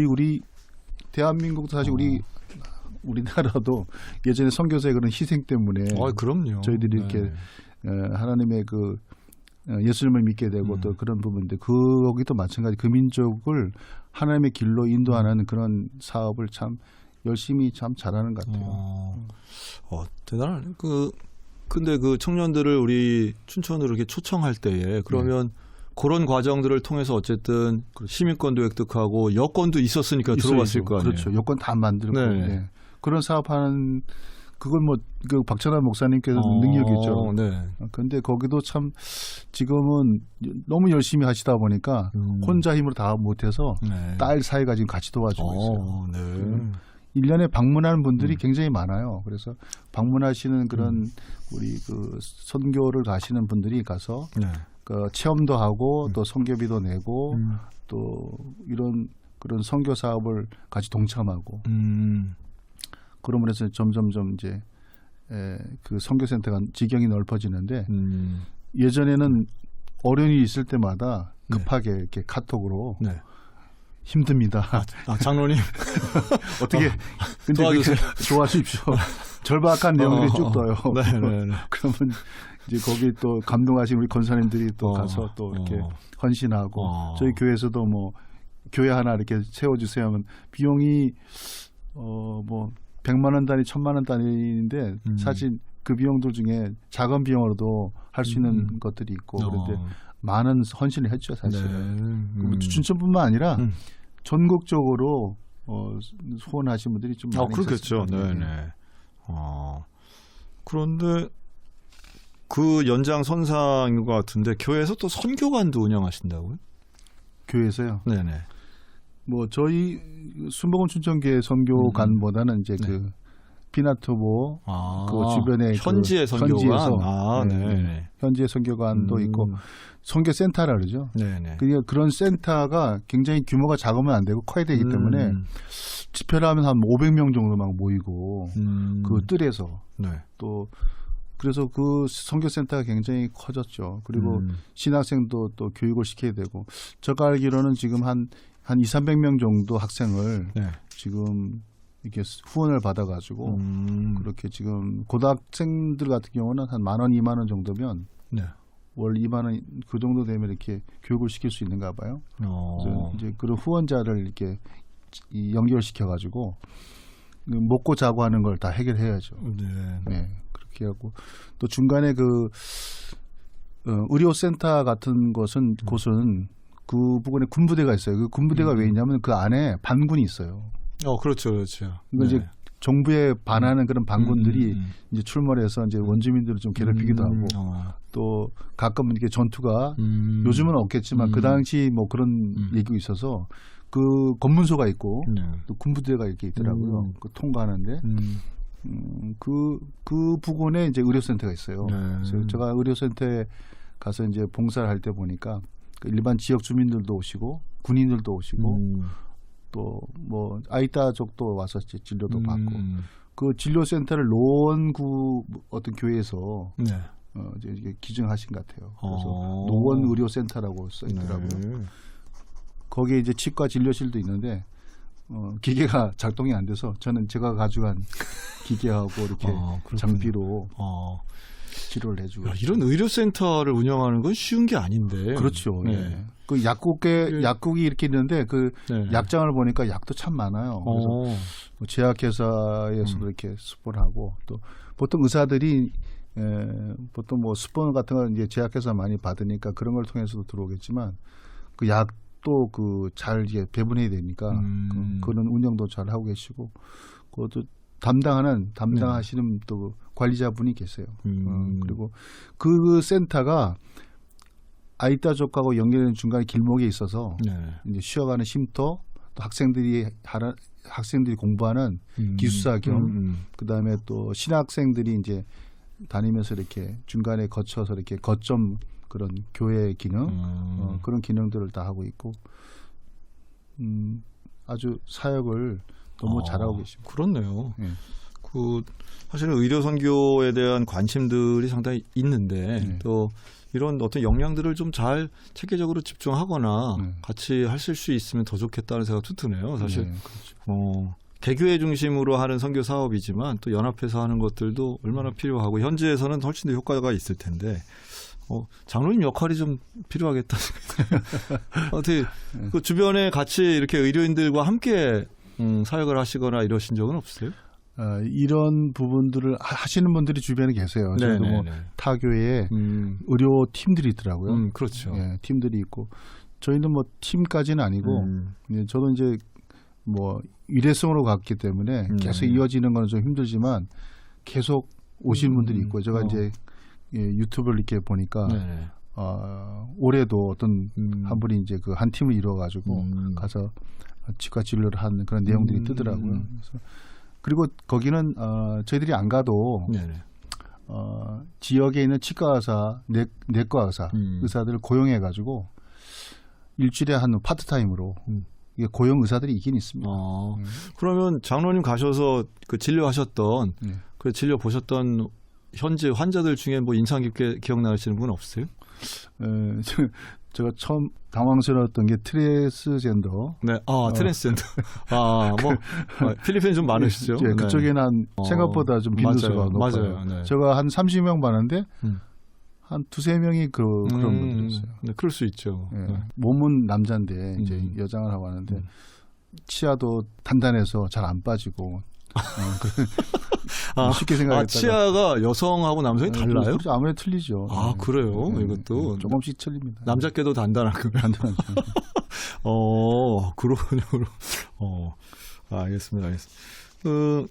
우리 대한민국도 사실 우리나라도 예전에 선교사의 그런 희생 때문에 그럼요. 저희들이 이렇게 하나님의 그 예수님을 믿게 되고 또 그런 부분인데 거기도 마찬가지 그 민족을 하나님의 길로 인도하는 그런 사업을 참 열심히 참 잘하는 것 같아요. 대단하네. 근데 그 청년들을 우리 춘천으로 이렇게 초청할 때에 그러면 그런 과정들을 통해서 어쨌든 시민권도 획득하고 여권도 있었으니까 들어왔을 거 아니에요. 그렇죠. 여권 다 만들고 네. 그런 사업하는 그건 그 박찬환 목사님께서 능력이죠. 네. 그런데 거기도 참 지금은 너무 열심히 하시다 보니까 혼자 힘으로 다 못해서 딸 사이가 지금 같이 도와주고 있어요. 네. 1년에 방문하는 분들이 굉장히 많아요. 그래서 방문하시는 그런 우리 그 선교를 가시는 분들이 가서 그 체험도 하고 또 선교비도 내고 또 이런 그런 선교 사업을 같이 동참하고 그러므로 해서 점점점 이제 그 선교센터가 지경이 넓어지는데 예전에는 어려움이 있을 때마다 급하게 이렇게 카톡으로 힘듭니다. 장로님 어떻게 근데 도와주십시오. 절박한 내용들이 쭉 떠요. 그러면 이제 거기 또 감동하신 우리 권사님들이 또 가서 또 이렇게 헌신하고 저희 교회에서도 뭐 교회 하나 이렇게 세워주세요 하면 비용이 뭐 100만 원 단위, 1000만 원 단위인데 사실 그 비용들 중에 작은 비용으로도 할 수 있는 것들이 있고 그런데 많은 헌신을 했죠 사실은. 춘천뿐만 아니라 전국적으로 후원하신 분들이 좀 많이 그렇겠죠. 네네. 그런데 그 연장선상인 것 같은데 교회에서 또 선교관도 운영하신다고요? 교회에서요? 네네. 뭐 저희 순복음 춘천교회 선교관보다는 이제 그 피나투보 그 주변에 현지의 선교관, 네. 현지의 선교관도 있고 선교센터라 그러죠. 네네. 그러니까 그런 센터가 굉장히 규모가 작으면 안 되고 커야 되기 때문에 집회를 하면 한 500명 정도 막 모이고 그 뜰에서 또 그래서 그 선교센터가 굉장히 커졌죠. 그리고 신학생도 또 교육을 시켜야 되고 제가 알기로는 지금 한 200~300명 정도 학생을 지금 이렇게 후원을 받아가지고 그렇게 지금 고등학생들 같은 경우는 한 10,000원, 20,000원 정도면 월 2만 원 그 정도 되면 이렇게 교육을 시킬 수 있는가 봐요. 그래서 이제 그런 후원자를 이렇게 연결시켜 가지고 먹고 자고 하는 걸 다 해결해야죠. 네, 그렇게 하고 또 중간에 그 의료센터 같은 곳은 그 부분에 군부대가 있어요. 그 군부대가 왜 있냐면 그 안에 반군이 있어요. 그렇죠. 그러니까 이제 정부에 반하는 그런 반군들이 이제 출몰해서 이제 원주민들을 좀 괴롭히기도 하고 또 가끔 이렇게 전투가 요즘은 없겠지만 그 당시 뭐 그런 얘기가 있어서 그 검문소가 있고 또 군부대가 이렇게 있더라고요. 그 통과하는데 그 부근에 이제 의료센터가 있어요. 그래서 제가 의료센터에 가서 이제 봉사를 할 때 보니까 일반 지역 주민들도 오시고 군인들도 오시고 또 뭐 아이따족도 와서 진료도 받고 그 진료센터를 노원구 어떤 교회에서 이제 기증하신 것 같아요. 그래서 노원 의료센터라고 써 있더라고요. 거기에 이제 치과 진료실도 있는데 기계가 작동이 안 돼서 저는 제가 가져간 기계하고 이렇게 장비로 치료를 해주고. 이런 의료센터를 운영하는 건 쉬운 게 아닌데. 그렇죠. 그 약국이 이렇게 있는데 그 약장을 보니까 약도 참 많아요. 그래서 제약회사에서도 이렇게 수분하고 또 보통 의사들이 보통 뭐 스폰 같은 걸 이제 제약회사 많이 받으니까 그런 걸 통해서도 들어오겠지만 그 약도 그 잘 이제 배분해야 되니까 그런 운영도 잘 하고 계시고 그것도 담당하시는 또 관리자분이 계세요. 그리고 그 센터가 아이따족하고 연결되는 중간에 길목에 있어서 이제 쉬어가는 쉼터 또 학생들이 공부하는 기숙사 겸 그다음에 또 신학생들이 이제 다니면서 이렇게 중간에 거쳐서 이렇게 거점 그런 교회 기능 그런 기능들을 다 하고 있고 아주 사역을 너무 잘하고 계십니다. 그렇네요. 그 사실은 의료 선교에 대한 관심들이 상당히 있는데 또 이런 어떤 역량들을 좀 잘 체계적으로 집중하거나 같이 하실 수 있으면 더 좋겠다는 생각도 드네요. 사실 그렇죠. 개교회 중심으로 하는 선교 사업이지만 또 연합해서 하는 것들도 얼마나 필요하고 현지에서는 훨씬 더 효과가 있을 텐데 장로님 역할이 좀 필요하겠다. 어떻게 그 주변에 같이 이렇게 의료인들과 함께 사역을 하시거나 이러신 적은 없으세요? 이런 부분들을 하시는 분들이 주변에 계세요. 저도 뭐 타교에 의료 팀들이 있더라고요. 그렇죠. 예, 팀들이 있고 저희는 뭐 팀까지는 아니고 저도 이제 뭐 일회성으로 갔기 때문에 계속 이어지는 건 좀 힘들지만 계속 오시는 분들이 있고 제가 이제 유튜브를 이렇게 보니까 올해도 어떤 한 분이 이제 그 한 팀을 이루어가지고 가서 치과 진료를 하는 그런 내용들이 뜨더라고요. 그래서 그리고 거기는 저희들이 안 가도 지역에 있는 치과 의사, 내과 의사들을 고용해가지고 일주일에 한 파트타임으로 고용 의사들이 있긴 있습니다. 그러면 장로님 가셔서 그 진료하셨던 그 진료 보셨던 현지 환자들 중에 뭐 인상 깊게 기억나시는 분 없으세요? 제가 처음 당황스러웠던 게 트랜스젠더. 트랜스젠더. 필리핀 좀 많으시죠? 네, 그쪽에는 생각보다 좀 빈도수가 높아요. 맞아요. 제가 한 30명 봤는데 한 두세 명이 그런 분들이었어요. 네, 그럴 수 있죠. 몸은 남자인데 이제 여장을 하고 하는데 치아도 단단해서 잘 안 빠지고. 쉽게 생각했다가 치아가 여성하고 남성이 달라요? 그렇죠. 아무래도 틀리죠. 그래요? 이것도 조금씩 틀립니다. 남자께도 단단하고. 단단하죠. 그렇군요. 알겠습니다. 그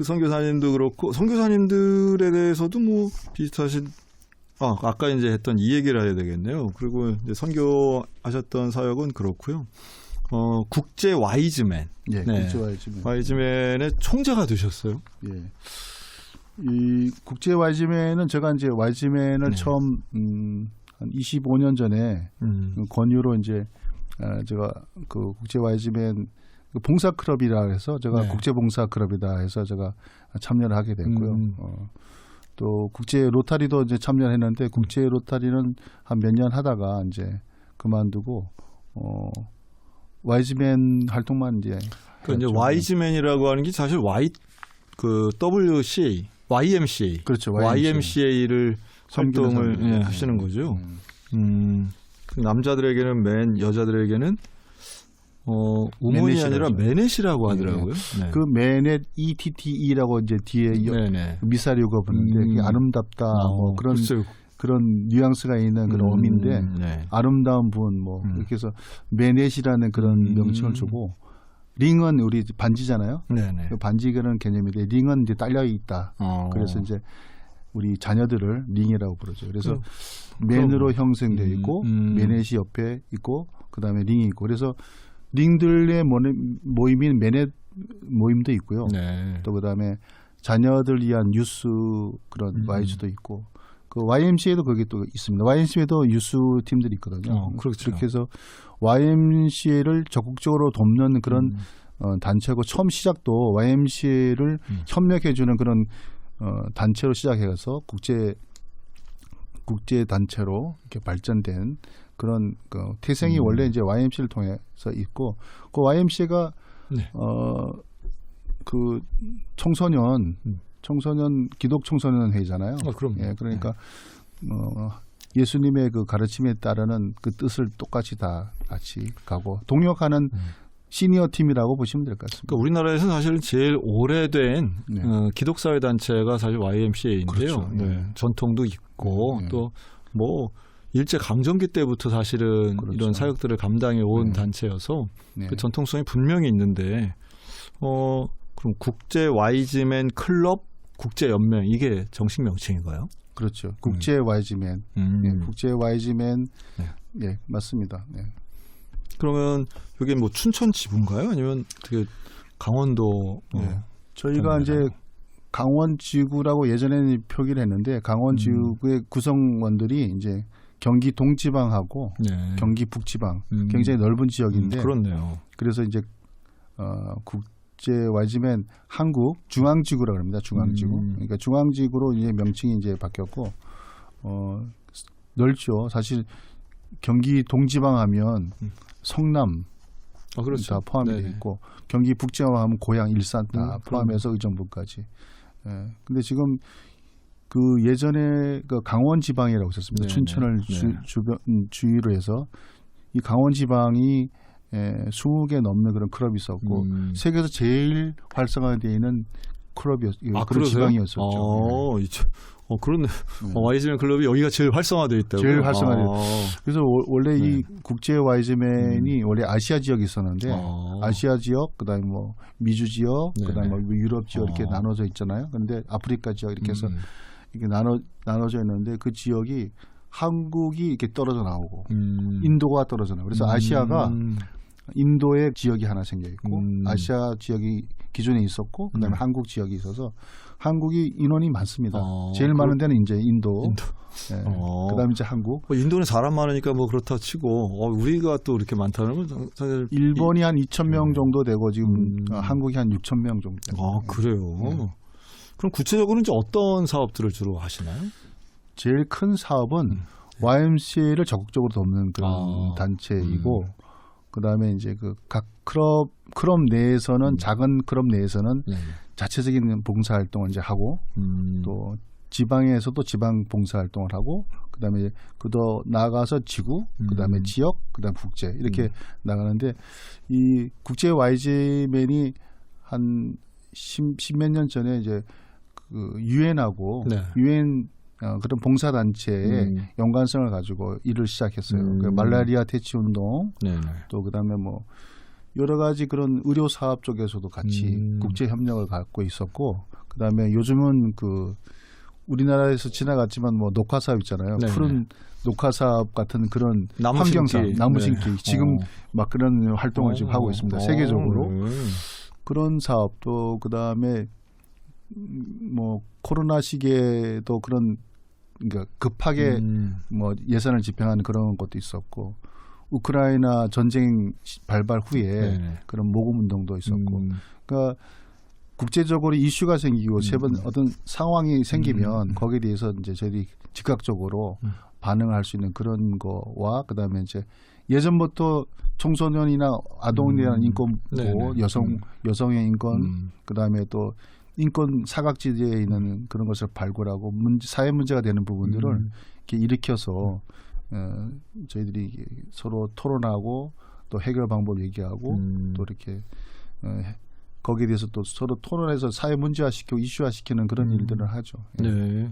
선교사님도 그렇고 선교사님들에 대해서도 뭐 비슷하신 아까 이제 했던 이 얘기를 해야 되겠네요. 그리고 이제 선교하셨던 사역은 그렇고요. 국제 와이즈맨. 국제 와이즈맨. 와이즈맨의 총재가 되셨어요. 이 국제 와이즈맨은 제가 이제 와이즈맨을 처음 한 25년 전에 권유로 이제 제가 그 국제 와이즈맨 봉사 클럽이라 해서 제가 국제 봉사 클럽이다 해서 제가 참여를 하게 됐고요. 또 국제 로타리도 이제 참여했는데 국제 로타리는 한 몇 년 하다가 이제 그만두고 와이즈맨 활동만 이제. 이제 와이즈맨이라고 하는 게 사실 WCA, YMCA. 그렇죠. YMCA를 활동을 하시는 거죠. 남자들에게는 맨, 여자들에게는 우먼이 아니라 매넷이라고 하더라고요. 그 매넷 ETTE라고 이제 뒤에 미사리오가 붙는데 아름답다 뭐 그런. 글쎄요. 그런 뉘앙스가 있는 그런 어미인데 아름다운 분 뭐 이렇게 해서 매넷이라는 그런 명칭을 주고 링은 우리 반지잖아요. 그 반지 그런 개념인데 링은 이제 딸려 있다. 그래서 이제 우리 자녀들을 링이라고 부르죠. 그래서 맨으로 형성되어 있고 매넷이 옆에 있고 그다음에 링이 있고 그래서 링들의 모임인 매넷 모임도 있고요. 또 그다음에 자녀들 위한 유스 그런 와이즈도 있고 그 YMCA도 거기 또 있습니다. YMCA도 유스 팀들이 있거든요. 그렇죠. 그렇게 해서 YMCA를 적극적으로 돕는 그런 단체고 처음 시작도 YMCA를 협력해주는 그런 단체로 시작해서 국제 단체로 이렇게 발전된 그런 태생이 원래 이제 YMCA를 통해서 있고 그 YMCA가 그 청소년 기독 청소년 회의잖아요. 그럼요. 그러니까 예수님의 그 가르침에 따르는 그 뜻을 똑같이 다 같이 가고 동역하는 시니어 팀이라고 보시면 될 것 같습니다. 그러니까 우리나라에서 사실 제일 오래된 네. 기독사회 단체가 사실 YMCA인데요. 그렇죠. 네. 전통도 있고 네. 또 뭐 일제 강점기 때부터 사실은 그렇죠. 이런 사역들을 감당해 온 네. 단체여서 네. 그 전통성이 분명히 있는데 그럼 국제 와이즈맨 클럽 국제 연맹 이게 정식 명칭인가요? 그렇죠. 국제 와이즈맨. 네, 국제 와이즈맨. 네, 맞습니다. 네. 그러면 이게 뭐 춘천 지부인가요? 아니면 그 강원도? 네. 저희가 이제 강원 지구라고 예전에는 표기를 했는데 강원 지구의 구성원들이 이제 경기 동지방하고 네. 경기 북지방 굉장히 넓은 지역인데 그렇네요. 그래서 이제 국제 와이즈맨 한국 중앙지구라고 합니다. 중앙지구. 그러니까 중앙지구로 이제 명칭이 이제 바뀌었고 넓죠. 사실 경기 동지방 하면 성남 그렇죠. 다 포함이 되어 있고 경기 북지방 하면 고양, 일산 다 포함해서 의정부까지. 예. 근데 지금 그 예전에 그 강원 지방이라고 있었습니다. 춘천을 주위로 해서 이 강원 지방이 20개 넘는 그런 클럽이 있었고 세계에서 제일 활성화되어 있는 클럽이었어요. 그런 지방이었었죠. 그렇네. 와이즈맨 클럽이 여기가 제일 활성화되어 있다고. 제일 활성화되어. 그래서 원래 이 국제 와이즈맨이 원래 아시아 지역이 있었는데 아시아 지역, 그다음에 뭐 미주 지역, 그다음에 뭐 유럽 지역 이렇게 나눠져 있잖아요. 그런데 아프리카 지역 이렇게 해서 이렇게 나눠져 있는데 그 지역이 한국이 이렇게 떨어져 나오고 인도가 떨어져 나오고 그래서 아시아가 인도의 지역이 하나 생겨 있고 아시아 지역이 기존에 있었고 그다음에 한국 지역이 있어서 한국이 인원이 많습니다. 제일 많은 데는 이제 인도. 네. 그다음에 이제 한국. 인도는 사람 많으니까 뭐 그렇다 치고 우리가 또 이렇게 많다는 건 사실 일본이 한 2,000명 정도 되고 지금 한국이 한 6,000명 정도. 그래요. 그럼 구체적으로 이제 어떤 사업들을 주로 하시나요? 제일 큰 사업은 YMCA를 적극적으로 돕는 그런 단체이고 그다음에 이제 그 각 클럽 내에서는 작은 클럽 내에서는 자체적인 봉사 활동을 이제 하고 또 지방에서도 지방 봉사 활동을 하고 그다음에 그더 나아가서 지구 그다음에 지역 그다음에 국제 이렇게 나가는데 이 국제 YG맨이 한 십몇 년 전에 이제 그 유엔하고 유엔 그런 봉사단체의 연관성을 가지고 일을 시작했어요. 그 말라리아 퇴치 운동, 또 그다음에 뭐 여러 가지 그런 의료 사업 쪽에서도 같이 국제 협력을 갖고 있었고, 그다음에 요즘은 그 우리나라에서 지나갔지만 뭐 녹화 사업 있잖아요. 푸른 녹화 사업 같은 그런 환경 사업, 나무 심기 지금 막 그런 활동을 지금 하고 있습니다. 세계적으로 그런 사업도 그다음에 뭐 코로나 시기에도 그런 그러니까 급하게 뭐 예산을 집행하는 그런 것도 있었고 우크라이나 전쟁 발발 후에 그런 모금 운동도 있었고 그러니까 국제적으로 이슈가 생기고 어떤 상황이 생기면 거기에 대해서 이제 저희들이 즉각적으로 반응할 수 있는 그런 거와 그다음에 이제 예전부터 청소년이나 아동에 대한 인권 보호, 여성의 인권, 그다음에 또 인권 사각지대에 있는 그런 것을 발굴하고 사회 문제가 되는 부분들을 이렇게 일으켜서 저희들이 서로 토론하고 또 해결 방법을 얘기하고 또 이렇게 거기에 대해서 또 서로 토론해서 사회 문제화시키고 이슈화시키는 그런 일들을 하죠. 네.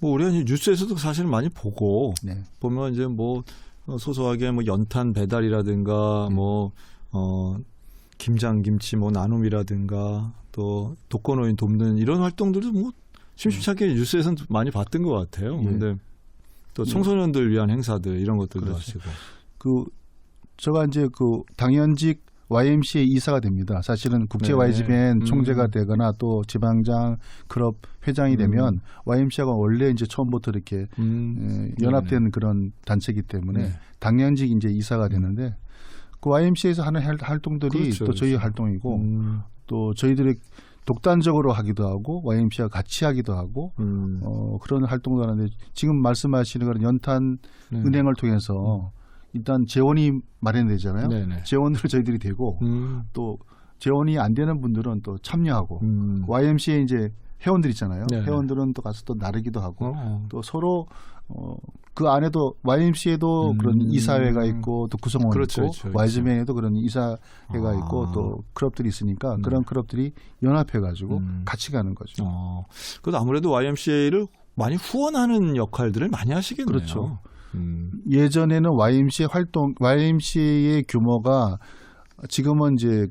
뭐 우리가 뉴스에서도 사실 많이 보고 보면 이제 뭐 소소하게 뭐 연탄 배달이라든가 뭐 김장김치 뭐 나눔이라든가 또 독거노인 돕는 이런 활동들도 뭐 심심찮게 뉴스에서는 많이 봤던 것 같아요. 그런데 또 청소년들 위한 행사들 이런 것들도 하시고. 제가 이제 그 당연직 YMCA 이사가 됩니다. 사실은 국제 YG맨 총재가 되거나 또 지방장 클럽 회장이 되면 YMCA가 원래 이제 처음부터 이렇게 연합된 그런 단체이기 때문에 당연직 이제 이사가 되는데 그 YMCA에서 하는 활동들이 또 저희 활동이고 또 저희들이 독단적으로 하기도 하고 YMCA가 같이 하기도 하고 그런 활동도 하는데 지금 말씀하시는 그런 연탄 은행을 통해서 일단 재원이 마련되잖아요. 재원으로 저희들이 되고 또 재원이 안 되는 분들은 또 참여하고 YMCA 이제 회원들 있잖아요. 네. 회원들은 또 가서 또 나르기도 하고 또 서로 그 안에도 YMCA도 그런 이사회가 있고 또 구성원이 그렇죠, 있고 그렇죠. YGM에도 그런 이사회가 있고 또 클럽들이 있으니까 그런 클럽들이 연합해가지고 같이 가는 거죠. 그래도 아무래도 YMCA를 많이 후원하는 역할들을 많이 하시겠네요. 그렇죠. 예전에는 YMCA의 규모가 지금은 이제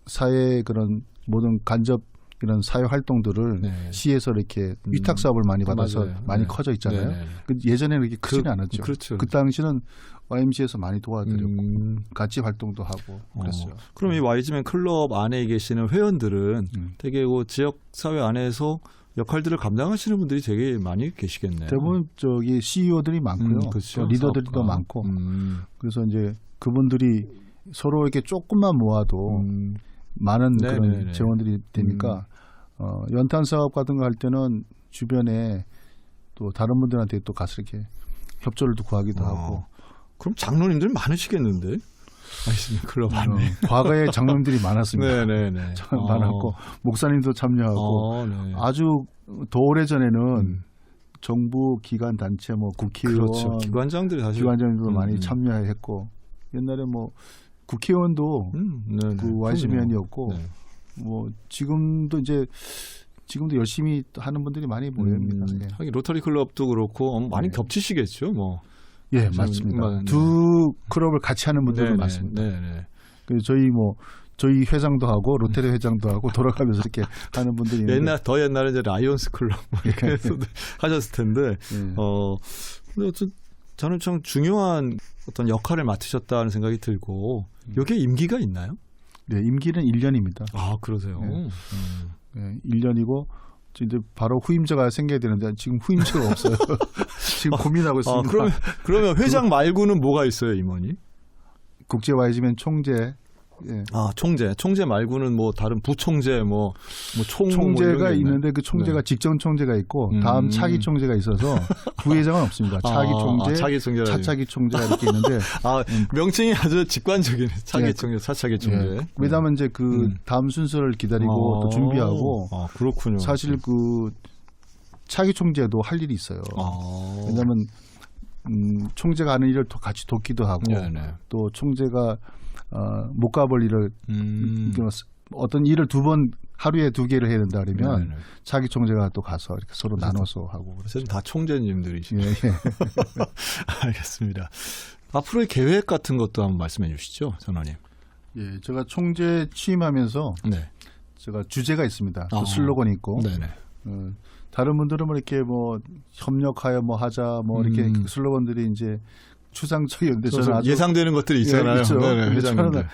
사회 그런 모든 간접 이런 사회 활동들을 네. 시에서 이렇게 위탁 사업을 많이 받아서 맞아요. 많이 네. 커져 있잖아요. 네. 예전에는 이렇게 크지는 않았죠. 그렇죠. 그 당시는 YMCA에서 많이 도와드렸고 같이 활동도 하고 그랬어요. 그럼 이 YG맨 클럽 안에 계시는 회원들은 되게 그 지역 사회 안에서 역할들을 감당하시는 분들이 되게 많이 계시겠네요. 대부분 저기 CEO들이 많고요. 그렇죠. 리더들도 사업가. 많고. 그래서 이제 그분들이 서로 이렇게 조금만 모아도 많은 그런 재원들이 되니까 연탄 사업 같은 거 할 때는 주변에 또 다른 분들한테 또 가서 이렇게 협조를 또 구하기도 하고. 그럼 장로님들 많으시겠는데? YG맨 클럽 안에. 과거에 장로님들이 많았습니다. 네네네. 많았고 목사님도 참여하고 네. 아주 더 오래 전에는 정부 기관 단체 뭐 국회의원, 그렇죠. 기관장들이 사실 기관장들도 많이 참여했고 옛날에 뭐 국회의원도 그 YGM이었고 뭐 지금도 열심히 하는 분들이 많이 보입니다. 예. 하긴 로터리 클럽도 그렇고 많이 겹치시겠죠, 뭐. 예, 맞습니다. 두 클럽을 같이 하는 분들도 많습니다. 그래서 저희 회장도 하고 로테리 회장도 하고 돌아가면서 이렇게 하는 분들이 있는데 더 옛날에 이제 라이온스 클럽 이렇게 하셨을 텐데 근데 어쨌든 저는 참 중요한 어떤 역할을 맡으셨다는 생각이 들고 이게 임기가 있나요? 네, 임기는 1년입니다. 아, 그러세요? 네, 1년이고 이제 바로 후임자가 생겨야 되는데 지금 후임자가 없어요. 지금 고민하고 있습니다. 그러면 회장 말고는 뭐가 있어요, 임원이? 국제 YG맨 총재. 예. 총재 말고는 뭐 다른 부총재 총재가 있는데 그 총재가 직전 총재가 있고 다음 차기 총재가 있어서 부회장은 없습니다. 차기 총재, 차차기 총재가 이렇게 있는데 명칭이 아주 직관적이네. 차기 총재, 차차기 총재. 예. 왜냐하면 이제 그 다음 순서를 기다리고 또 준비하고 그렇군요. 사실 그 차기 총재도 할 일이 있어요. 왜냐하면 총재가 하는 일을 또 같이 돕기도 하고 또 총재가 못 가볼 일을 어떤 일을 하루에 2개를 해야 된다 그러면 차기 총재가 또 가서 이렇게 서로 나눠서 하고 그래서 다 총재님들이시죠. 예. 알겠습니다. 앞으로의 계획 같은 것도 한번 말씀해 주시죠, 전원님. 예, 제가 총재 취임하면서 제가 주제가 있습니다. 그 슬로건이 있고 다른 분들은 뭐 이렇게 뭐 협력하여 뭐 하자 뭐 이렇게 슬로건들이 이제 추상적이었는데 저는 아주 예상되는 것들이 있잖아요. 근데 저는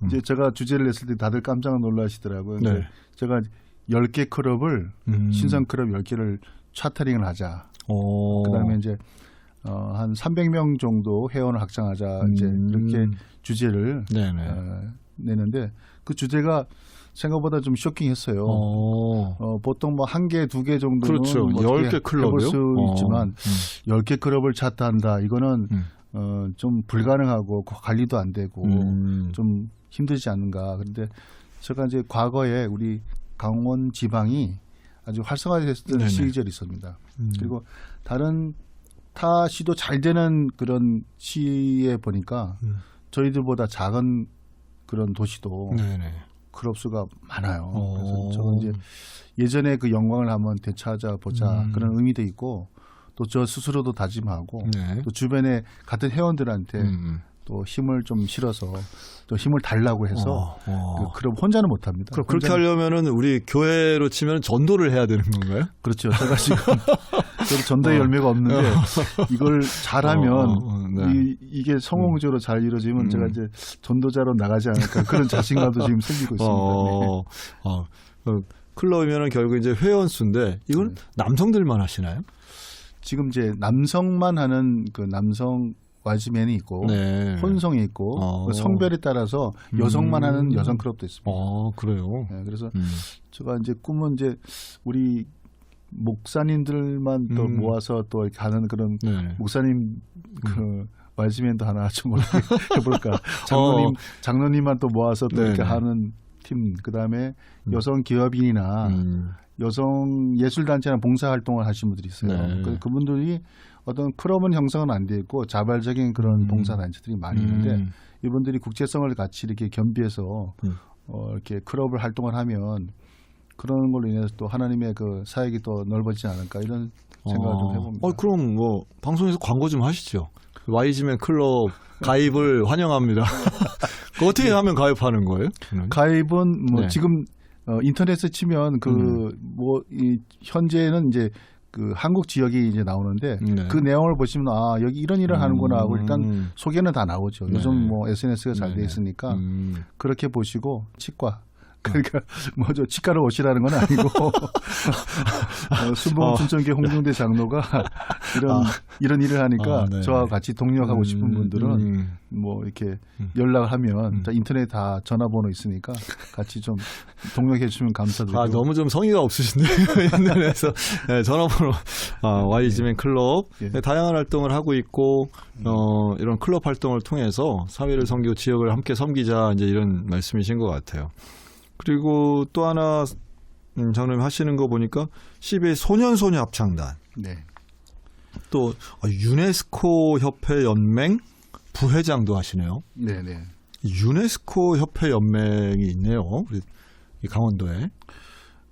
이제 제가 주제를 냈을 때 다들 깜짝 놀라시더라고요. 제가 10개 클럽을 신선 클럽 10개를 차터링을 하자. 그다음에 이제 한 300명 정도 회원을 확장하자. 이제 이렇게 주제를 내는데 그 주제가 생각보다 좀 쇼킹했어요. 보통 뭐 1개, 2개 정도는 그렇죠. 10개 클럽이요? 해볼 수 있지만 10개 클럽을 차트한다. 이거는 좀 불가능하고 관리도 안 되고 좀 힘들지 않는가. 그런데 제가 이제 과거에 우리 강원 지방이 아주 활성화됐던 시절이 있습니다. 그리고 다른 타 시도 잘 되는 그런 시에 보니까 저희들보다 작은 그런 도시도 클럽 수가 많아요. 그래서 저는 이제 예전에 그 영광을 한번 되찾아 보자 그런 의미도 있고 또 저 스스로도 다짐하고 또 주변에 같은 회원들한테 또 힘을 좀 실어서 또 힘을 달라고 해서 그 클럽 혼자는 못합니다. 그럼 그렇게 하려면은 우리 교회로 치면 전도를 해야 되는 건가요? 그렇죠. 제가 지금 저도 전도의 열매가 없는데 이걸 잘하면 이게 성공적으로 잘 이루어지면 제가 이제 전도자로 나가지 않을까 그런 자신감도 지금 생기고 있습니다. 클럽이면은 결국 이제 회원 수인데 이건 남성들만 하시나요? 지금 이제 남성만 하는 그 남성 YG맨이 있고 혼성이 있고 그 성별에 따라서 여성만 하는 여성 클럽도 있습니다. 그래요? 네, 그래서 제가 이제 꿈은 이제 우리 목사님들만 또 모아서 또 이렇게 하는 그런 목사님 그 YG맨도 하나 좀 해볼까. 장로님만 또 모아서 또 이렇게 하는 팀. 그다음에 여성 기업인이나 여성 예술 단체나 봉사 활동을 하시는 분들이 있어요. 네. 그분들이 어떤 클럽은 형성은 안 돼 있고 자발적인 그런 봉사 단체들이 많이 있는데 이분들이 국제성을 같이 이렇게 겸비해서 이렇게 클럽을 활동을 하면 그런 걸로 인해서 또 하나님의 그 사역이 또 넓어지지 않을까 이런 생각을 좀 해봅니다. 그럼 뭐 방송에서 광고 좀 하시죠. YG맨 클럽 가입을 환영합니다. 어떻게 하면 가입하는 거예요? 가입은 뭐 네. 지금 인터넷에 치면 현재는 이제 그 한국 지역이 이제 나오는데 네. 그 내용을 보시면 여기 이런 일을 하는구나 하고 일단 소개는 다 나오죠. 네. 요즘 뭐 SNS가 잘 돼 네. 있으니까 그렇게 보시고 치과 그러니까 저 치과를 오시라는 건 아니고 순봉 춘천교 홍중대 장로가 이런 일을 하니까 저와 같이 동력하고 싶은 분들은 뭐 이렇게 연락을 하면 인터넷 다 전화번호 있으니까 같이 좀 동력해 주시면 감사드리고. 너무 좀 성의가 없으신데요. 인터넷에서 네, 전화번호 YG맨 클럽 네, 다양한 활동을 하고 있고 이런 클럽 활동을 통해서 사회를 섬기고 지역을 함께 섬기자 이제 이런 말씀이신 것 같아요. 그리고 또 하나 장로님 하시는 거 보니까 CBA 소년소녀 합창단. 네. 또 유네스코 협회 연맹 부회장도 하시네요. 네, 네. 유네스코 협회 연맹이 있네요. 우리 강원도에.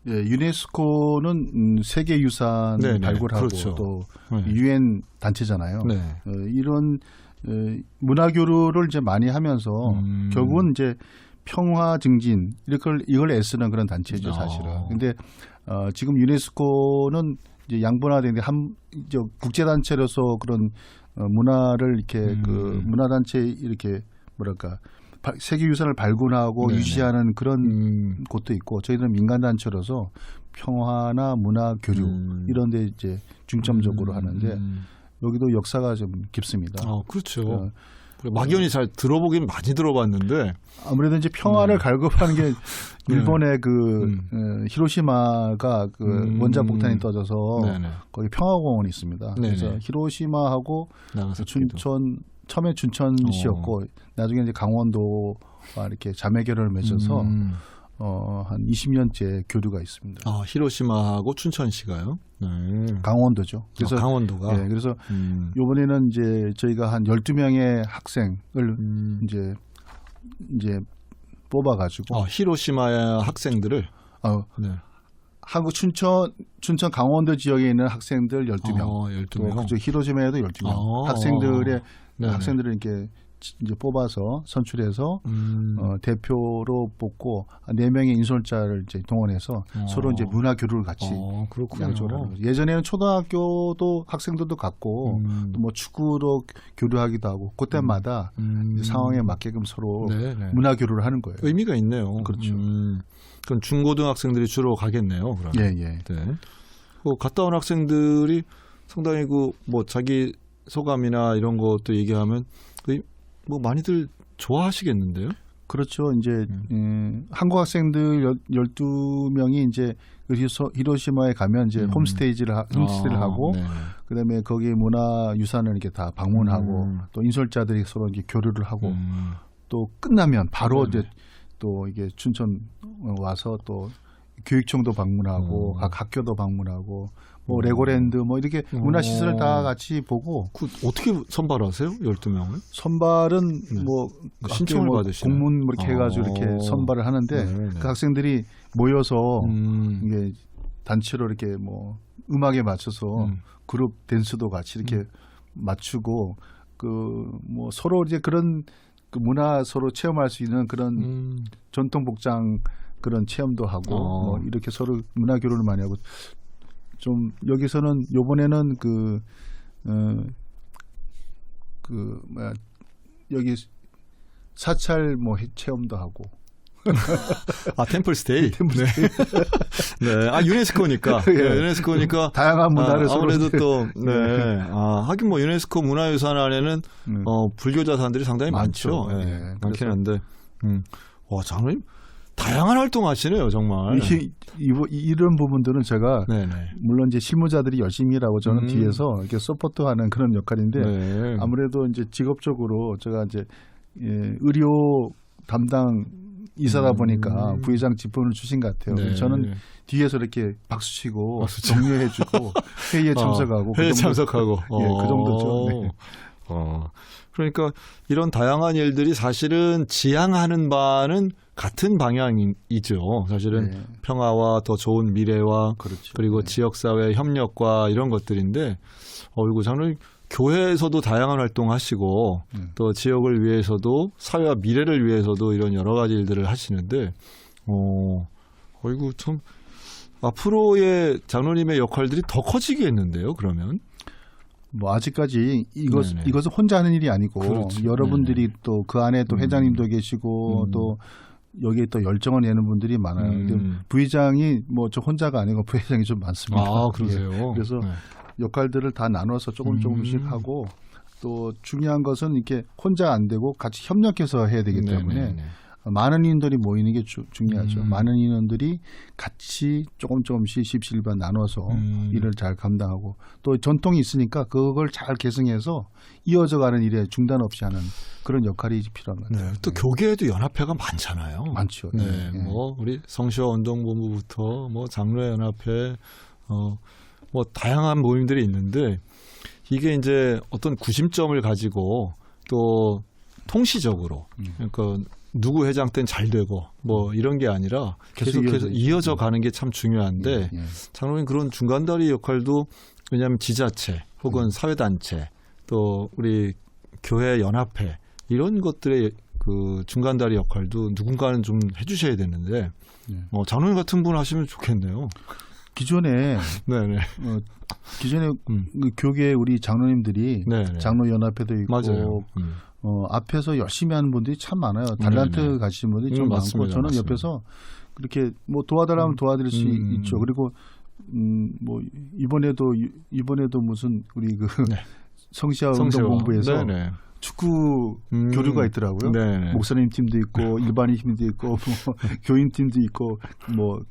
네, 유네스코는 세계 유산을 발굴하고 그렇죠. 또 유엔 단체잖아요. 네. 이런 문화 교류를 이제 많이 하면서 결국은 이제 평화 증진 이걸 애쓰는 그런 단체죠, 사실은. 근데 지금 유네스코는 이제 양분화된 국제 단체로서 그런 문화를 이렇게 그 문화 단체 이렇게 뭐랄까 세계 유산을 발굴하고 네네. 유지하는 그런 곳도 있고 저희들은 민간 단체로서 평화나 문화 교류 이런 데 이제 중점적으로 하는데 여기도 역사가 좀 깊습니다. 그렇죠. 막연히 잘 들어보긴 많이 들어봤는데 아무래도 이제 평화를 갈급하는 게 일본의 히로시마가 그 원자 폭탄이 떠져서 거기 평화공원이 있습니다. 그래서 히로시마하고 처음에 춘천시였고 나중에 이제 강원도와 이렇게 자매결을 맺어서 한 20년째 교류가 있습니다. 히로시마하고 춘천시가요? 네. 강원도죠. 그래서 강원도가. 네, 그래서 이번에는 이제 저희가 한 12명의 학생을 이제 뽑아가지고 히로시마의 학생들을 한국 춘천 강원도 지역에 있는 학생들 12명, 12명. 또 히로시마에도 12명 학생들을 이렇게 이제 뽑아서 선출해서 대표로 뽑고 4명의 인솔자를 이제 동원해서 서로 이제 문화 교류를 같이 양쪽으로 하는 거죠. 예전에는 초등학교도 학생들도 갔고 또 뭐 축구로 교류하기도 하고 그때마다 상황에 맞게끔 서로 문화 교류를 하는 거예요. 의미가 있네요. 그렇죠. 그럼 중고등학생들이 주로 가겠네요. 그러면. 예. 네. 갔다 온 학생들이 상당히 뭐 자기 소감이나 이런 것도 얘기하면 뭐 많이들 좋아하시겠는데요? 그렇죠. 이제 한국 학생들 12명이 이제 히로시마에 가면 이제 홈스테이를 하고 그다음에 거기 문화 유산을 이렇게 다 방문하고 또 인솔자들이 서로 이제 교류를 하고 또 끝나면 바로 이제 또 이게 춘천 와서 또 교육청도 방문하고 각 학교도 방문하고 뭐 레고랜드 뭐 이렇게 문화시설을 다 같이 보고. 어떻게 선발하세요? 12명을? 선발은 뭐 신청을 받으시나요? 공문 뭐 이렇게 해가지고 이렇게 선발을 하는데 그 학생들이 모여서 이게 단체로 이렇게 뭐 음악에 맞춰서 그룹 댄스도 같이 이렇게 맞추고 그 뭐 서로 이제 그런 그 문화 서로 체험할 수 있는 그런 전통 복장 그런 체험도 하고 뭐 이렇게 서로 문화 교류를 많이 하고 좀 여기서는 요번에는 여기 사찰 뭐 체험도 하고 템플스테이. 네. 유네스코니까. 유네스코니까 다양한 문화를 아무래도 또 하긴 뭐 유네스코 문화유산 안에는 불교 자산들이 상당히 많죠. 많긴 한데. 장로님 다양한 활동하시네요, 정말. 이런 부분들은 제가 물론 이제 실무자들이 열심히 일하고 저는 뒤에서 이렇게 서포트하는 그런 역할인데 아무래도 이제 직업적으로 제가 이제 의료 담당 이사다 보니까 부회장 직분을 주신 것 같아요. 네. 저는 뒤에서 이렇게 박수치고 격려해주고 회의에 참석하고 회의에 참석하고 그 정도죠. 네. 그러니까 이런 다양한 일들이 사실은 지향하는 바는 같은 방향이죠. 사실은 네. 평화와 더 좋은 미래와 그렇죠. 그리고 네. 지역사회 협력과 이런 것들인데 이거 저는 교회에서도 다양한 활동하시고 또 지역을 위해서도 사회와 미래를 위해서도 이런 여러 가지 일들을 하시는데 이거 참 앞으로의 장로님의 역할들이 더 커지겠는데요. 그러면 뭐 아직까지 이것은 혼자 하는 일이 아니고 그렇지. 여러분들이 또 그 안에 또 회장님도 계시고 또 여기에 또 열정을 내는 분들이 많아요. 근데 부회장이 뭐 저 혼자가 아니고 부회장이 좀 많습니다. 그러세요. 예. 그래서 역할들을 다 나눠서 조금씩 하고 또 중요한 것은 이렇게 혼자 안 되고 같이 협력해서 해야 되기 때문에 많은 인원들이 모이는 게 중요하죠. 많은 인원들이 같이 조금씩 십시일반 나눠서 일을 잘 감당하고 또 전통이 있으니까 그걸 잘 계승해서 이어져가는 일에 중단 없이 하는 그런 역할이 필요한 것 같아요. 또 교계에도 연합회가 많잖아요. 많죠. 뭐 우리 성시와 운동본부부터 뭐 장로회 연합회 뭐 다양한 모임들이 있는데 이게 이제 어떤 구심점을 가지고 또 통시적으로 그러니까 누구 회장 때는 잘 되고 뭐 이런 게 아니라 계속해서 이어져 가는 게 참 중요한데 장로님 그런 중간다리 역할도 왜냐하면 지자체 혹은 사회단체 또 우리 교회 연합회 이런 것들의 그 중간다리 역할도 누군가는 좀 해주셔야 되는데 장로님 같은 분 하시면 좋겠네요. 기존에 그 교계 우리 장로님들이 장로연합회도 있고 맞아요. 앞에서 열심히 하는 분들이 참 많아요. 달란트 가시는 분들이 좀 많고 저는 옆에서 그렇게 뭐 도와달라면 도와드릴 수 있죠. 그리고 뭐 이번에도 무슨 우리 그 성시아 운동본부에서 축구 교류가 있더라고요. 목사님 팀도 있고 일반인 팀도 있고 뭐 교인 팀도 있고 뭐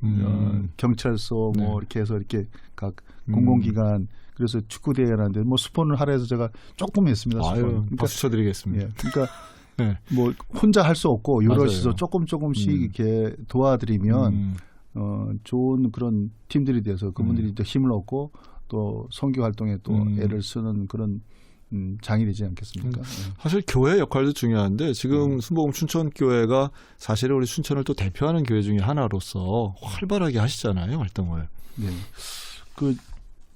경찰서 뭐 이렇게 해서 이렇게 각 공공기관 그래서 축구 대회를 하는데 뭐 스폰을 하라 해서 제가 조금 했습니다. 그러니까, 박수 쳐드리겠습니다. 그러니까 뭐 혼자 할 수 없고 여럿이서 조금씩 이렇게 도와드리면 좋은 그런 팀들이 돼서 그분들이 또 힘을 얻고 또 선교 활동에 또 애를 쓰는 그런 장이 되지 않겠습니까? 사실 교회 역할도 중요한데 지금 순복음 춘천교회가 사실은 우리 춘천을 또 대표하는 교회 중에 하나로서 활발하게 하시잖아요, 활동을. 네. 그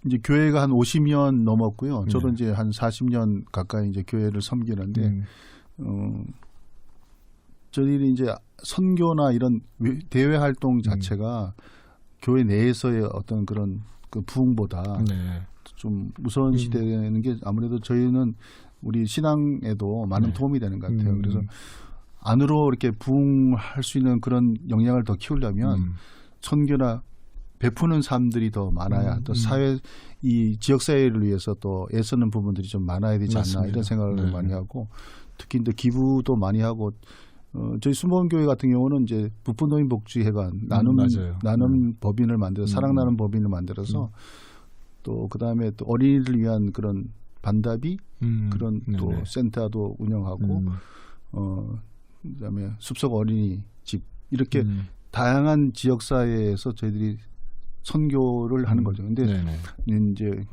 이제 교회가 한 50년 넘었고요. 저도 이제 한 40년 가까이 이제 교회를 섬기는데 저희들이 이제 선교나 이런 대외 활동 자체가 교회 내에서의 어떤 그런 그 부흥보다 좀 우선시되는 게 아무래도 저희는 우리 신앙에도 많은 도움이 되는 것 같아요. 그래서 안으로 이렇게 부흥할 수 있는 그런 역량을 더 키우려면 선교나 베푸는 사람들이 더 많아야 또 사회 이 지역 사회를 위해서 또 애쓰는 부분들이 좀 많아야 되지 않나 맞습니다. 이런 생각을 많이 하고 특히 이제 기부도 많이 하고 저희 순복음교회 같은 경우는 이제 북부노인 복지회관 나눔 법인을 만들어서 사랑 나눔 법인을 만들어서 또 그다음에 또 어린이를 위한 그런 반다비 그런 또 센터도 운영하고 그다음에 숲속 어린이집 이렇게 다양한 지역 사회에서 저희들이 선교를 하는 거죠. 근데 이제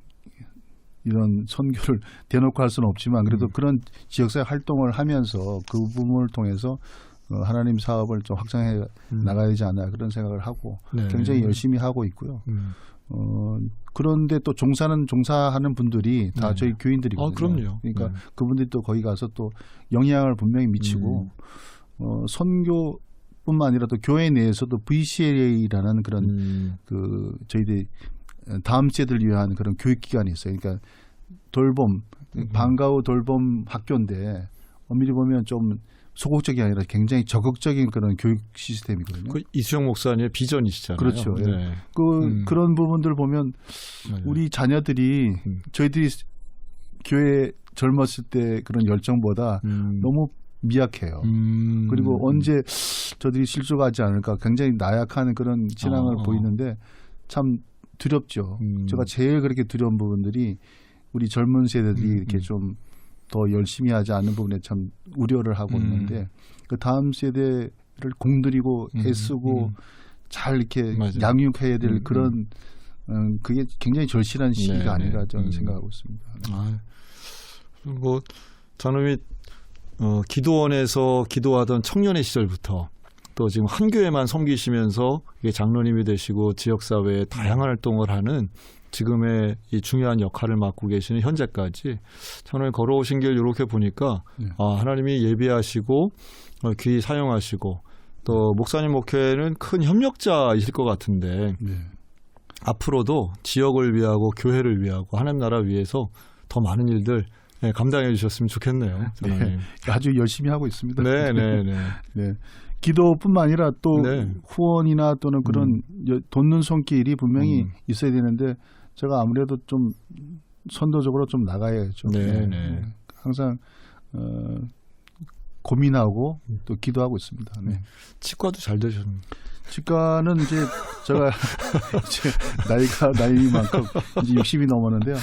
이런 선교를 대놓고 할 수는 없지만 그래도 그런 지역사회 활동을 하면서 그 부분을 통해서 하나님 사업을 좀 확장해 나가야 되지 않나 그런 생각을 하고 굉장히 열심히 하고 있고요. 그런데 또 종사하는 분들이 다 저희 교인들이거든요. 그럼요. 그러니까 그분들이 또 거기 가서 또 영향을 분명히 미치고 선교뿐만 아니라 또 교회 내에서도 VCLA라는 그런 그 저희들이 다음 세대를 위한 그런 교육 기관이 있어요. 그러니까 돌봄, 방과후 돌봄 학교인데 엄밀히 보면 좀 소극적이 아니라 굉장히 적극적인 그런 교육 시스템이거든요. 그 이수영 목사님의 비전이시잖아요. 그렇죠. 그런 부분들 보면 우리 자녀들이 저희들이 교회 젊었을 때 그런 열정보다 너무 미약해요. 그리고 언제 저들이 실족하지 않을까 굉장히 나약한 그런 신앙을 보이는데 참 두렵죠. 제가 제일 그렇게 두려운 부분들이 우리 젊은 세대들이 이렇게 좀 더 열심히 하지 않는 부분에 참 우려를 하고 있는데 그 다음 세대 공들이고 애쓰고 잘 이렇게 맞아요. 양육해야 될 그런 그게 굉장히 절실한 시기가 아닌가 저는 생각하고 있습니다. 뭐 저놈이 기도원에서 기도하던 청년의 시절부터 또 지금 한 교회만 섬기시면서 이게 장로님이 되시고 지역사회에 다양한 활동을 하는 지금의 이 중요한 역할을 맡고 계시는 현재까지 저는 걸어오신 길 이렇게 보니까 하나님이 예비하시고 귀히 사용하시고 또 목사님 목회는 큰 협력자이실 것 같은데 앞으로도 지역을 위하고 교회를 위하고 하나님 나라 위해서 더 많은 일들 감당해 주셨으면 좋겠네요. 네, 아주 열심히 하고 있습니다. 네. 기도뿐만 아니라 또 후원이나 또는 그런 돕는 손길이 분명히 있어야 되는데 제가 아무래도 좀 선도적으로 좀 나가야죠. 항상 고민하고 또 기도하고 있습니다. 치과도 잘 되셨네요. 치과는 이제 제가 이제 나이만큼 이제 60이 넘었는데요.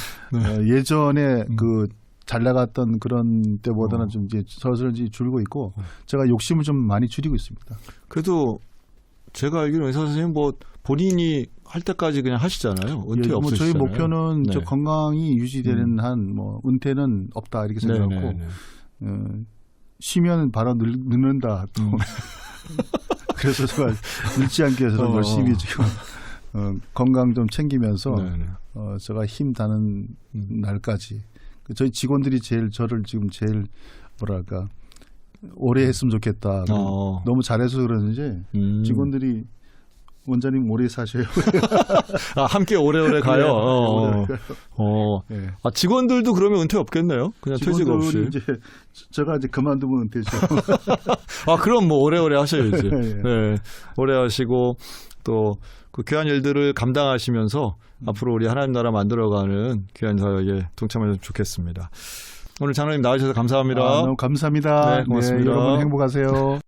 예전에 그 잘 나갔던 그런 때보다는 좀 이제 서서히 줄고 있고 제가 욕심을 좀 많이 줄이고 있습니다. 그래도 제가 알기로는 의사 선생님 뭐 본인이 할 때까지 그냥 하시잖아요. 은퇴 없으시잖아요. 저희 목표는 저 건강이 유지되는 한 뭐 은퇴는 없다 이렇게 생각하고 쉬면 바로 늙는다. 또. 그래서 제가 늙지 않게 해서 열심히 지금 건강 좀 챙기면서 제가 힘 다는 날까지 저희 직원들이 저를 지금 제일 뭐랄까 오래 했으면 좋겠다. 너무 잘해서 그러는지 직원들이 원장님 오래 사셔요. 함께 오래오래 가요. 직원들도 그러면 은퇴 없겠네요. 그냥 퇴직 없이. 이제 제가 이제 그만두면 은퇴죠. 그럼 뭐 오래오래 하셔야지. 오래 하시고 또 그 귀한 일들을 감당하시면서 앞으로 우리 하나님 나라 만들어가는 귀한 사역에 동참하면 좋겠습니다. 오늘 장로님 나와주셔서 감사합니다. 너무 감사합니다. 네, 고맙습니다. 여러분 행복하세요.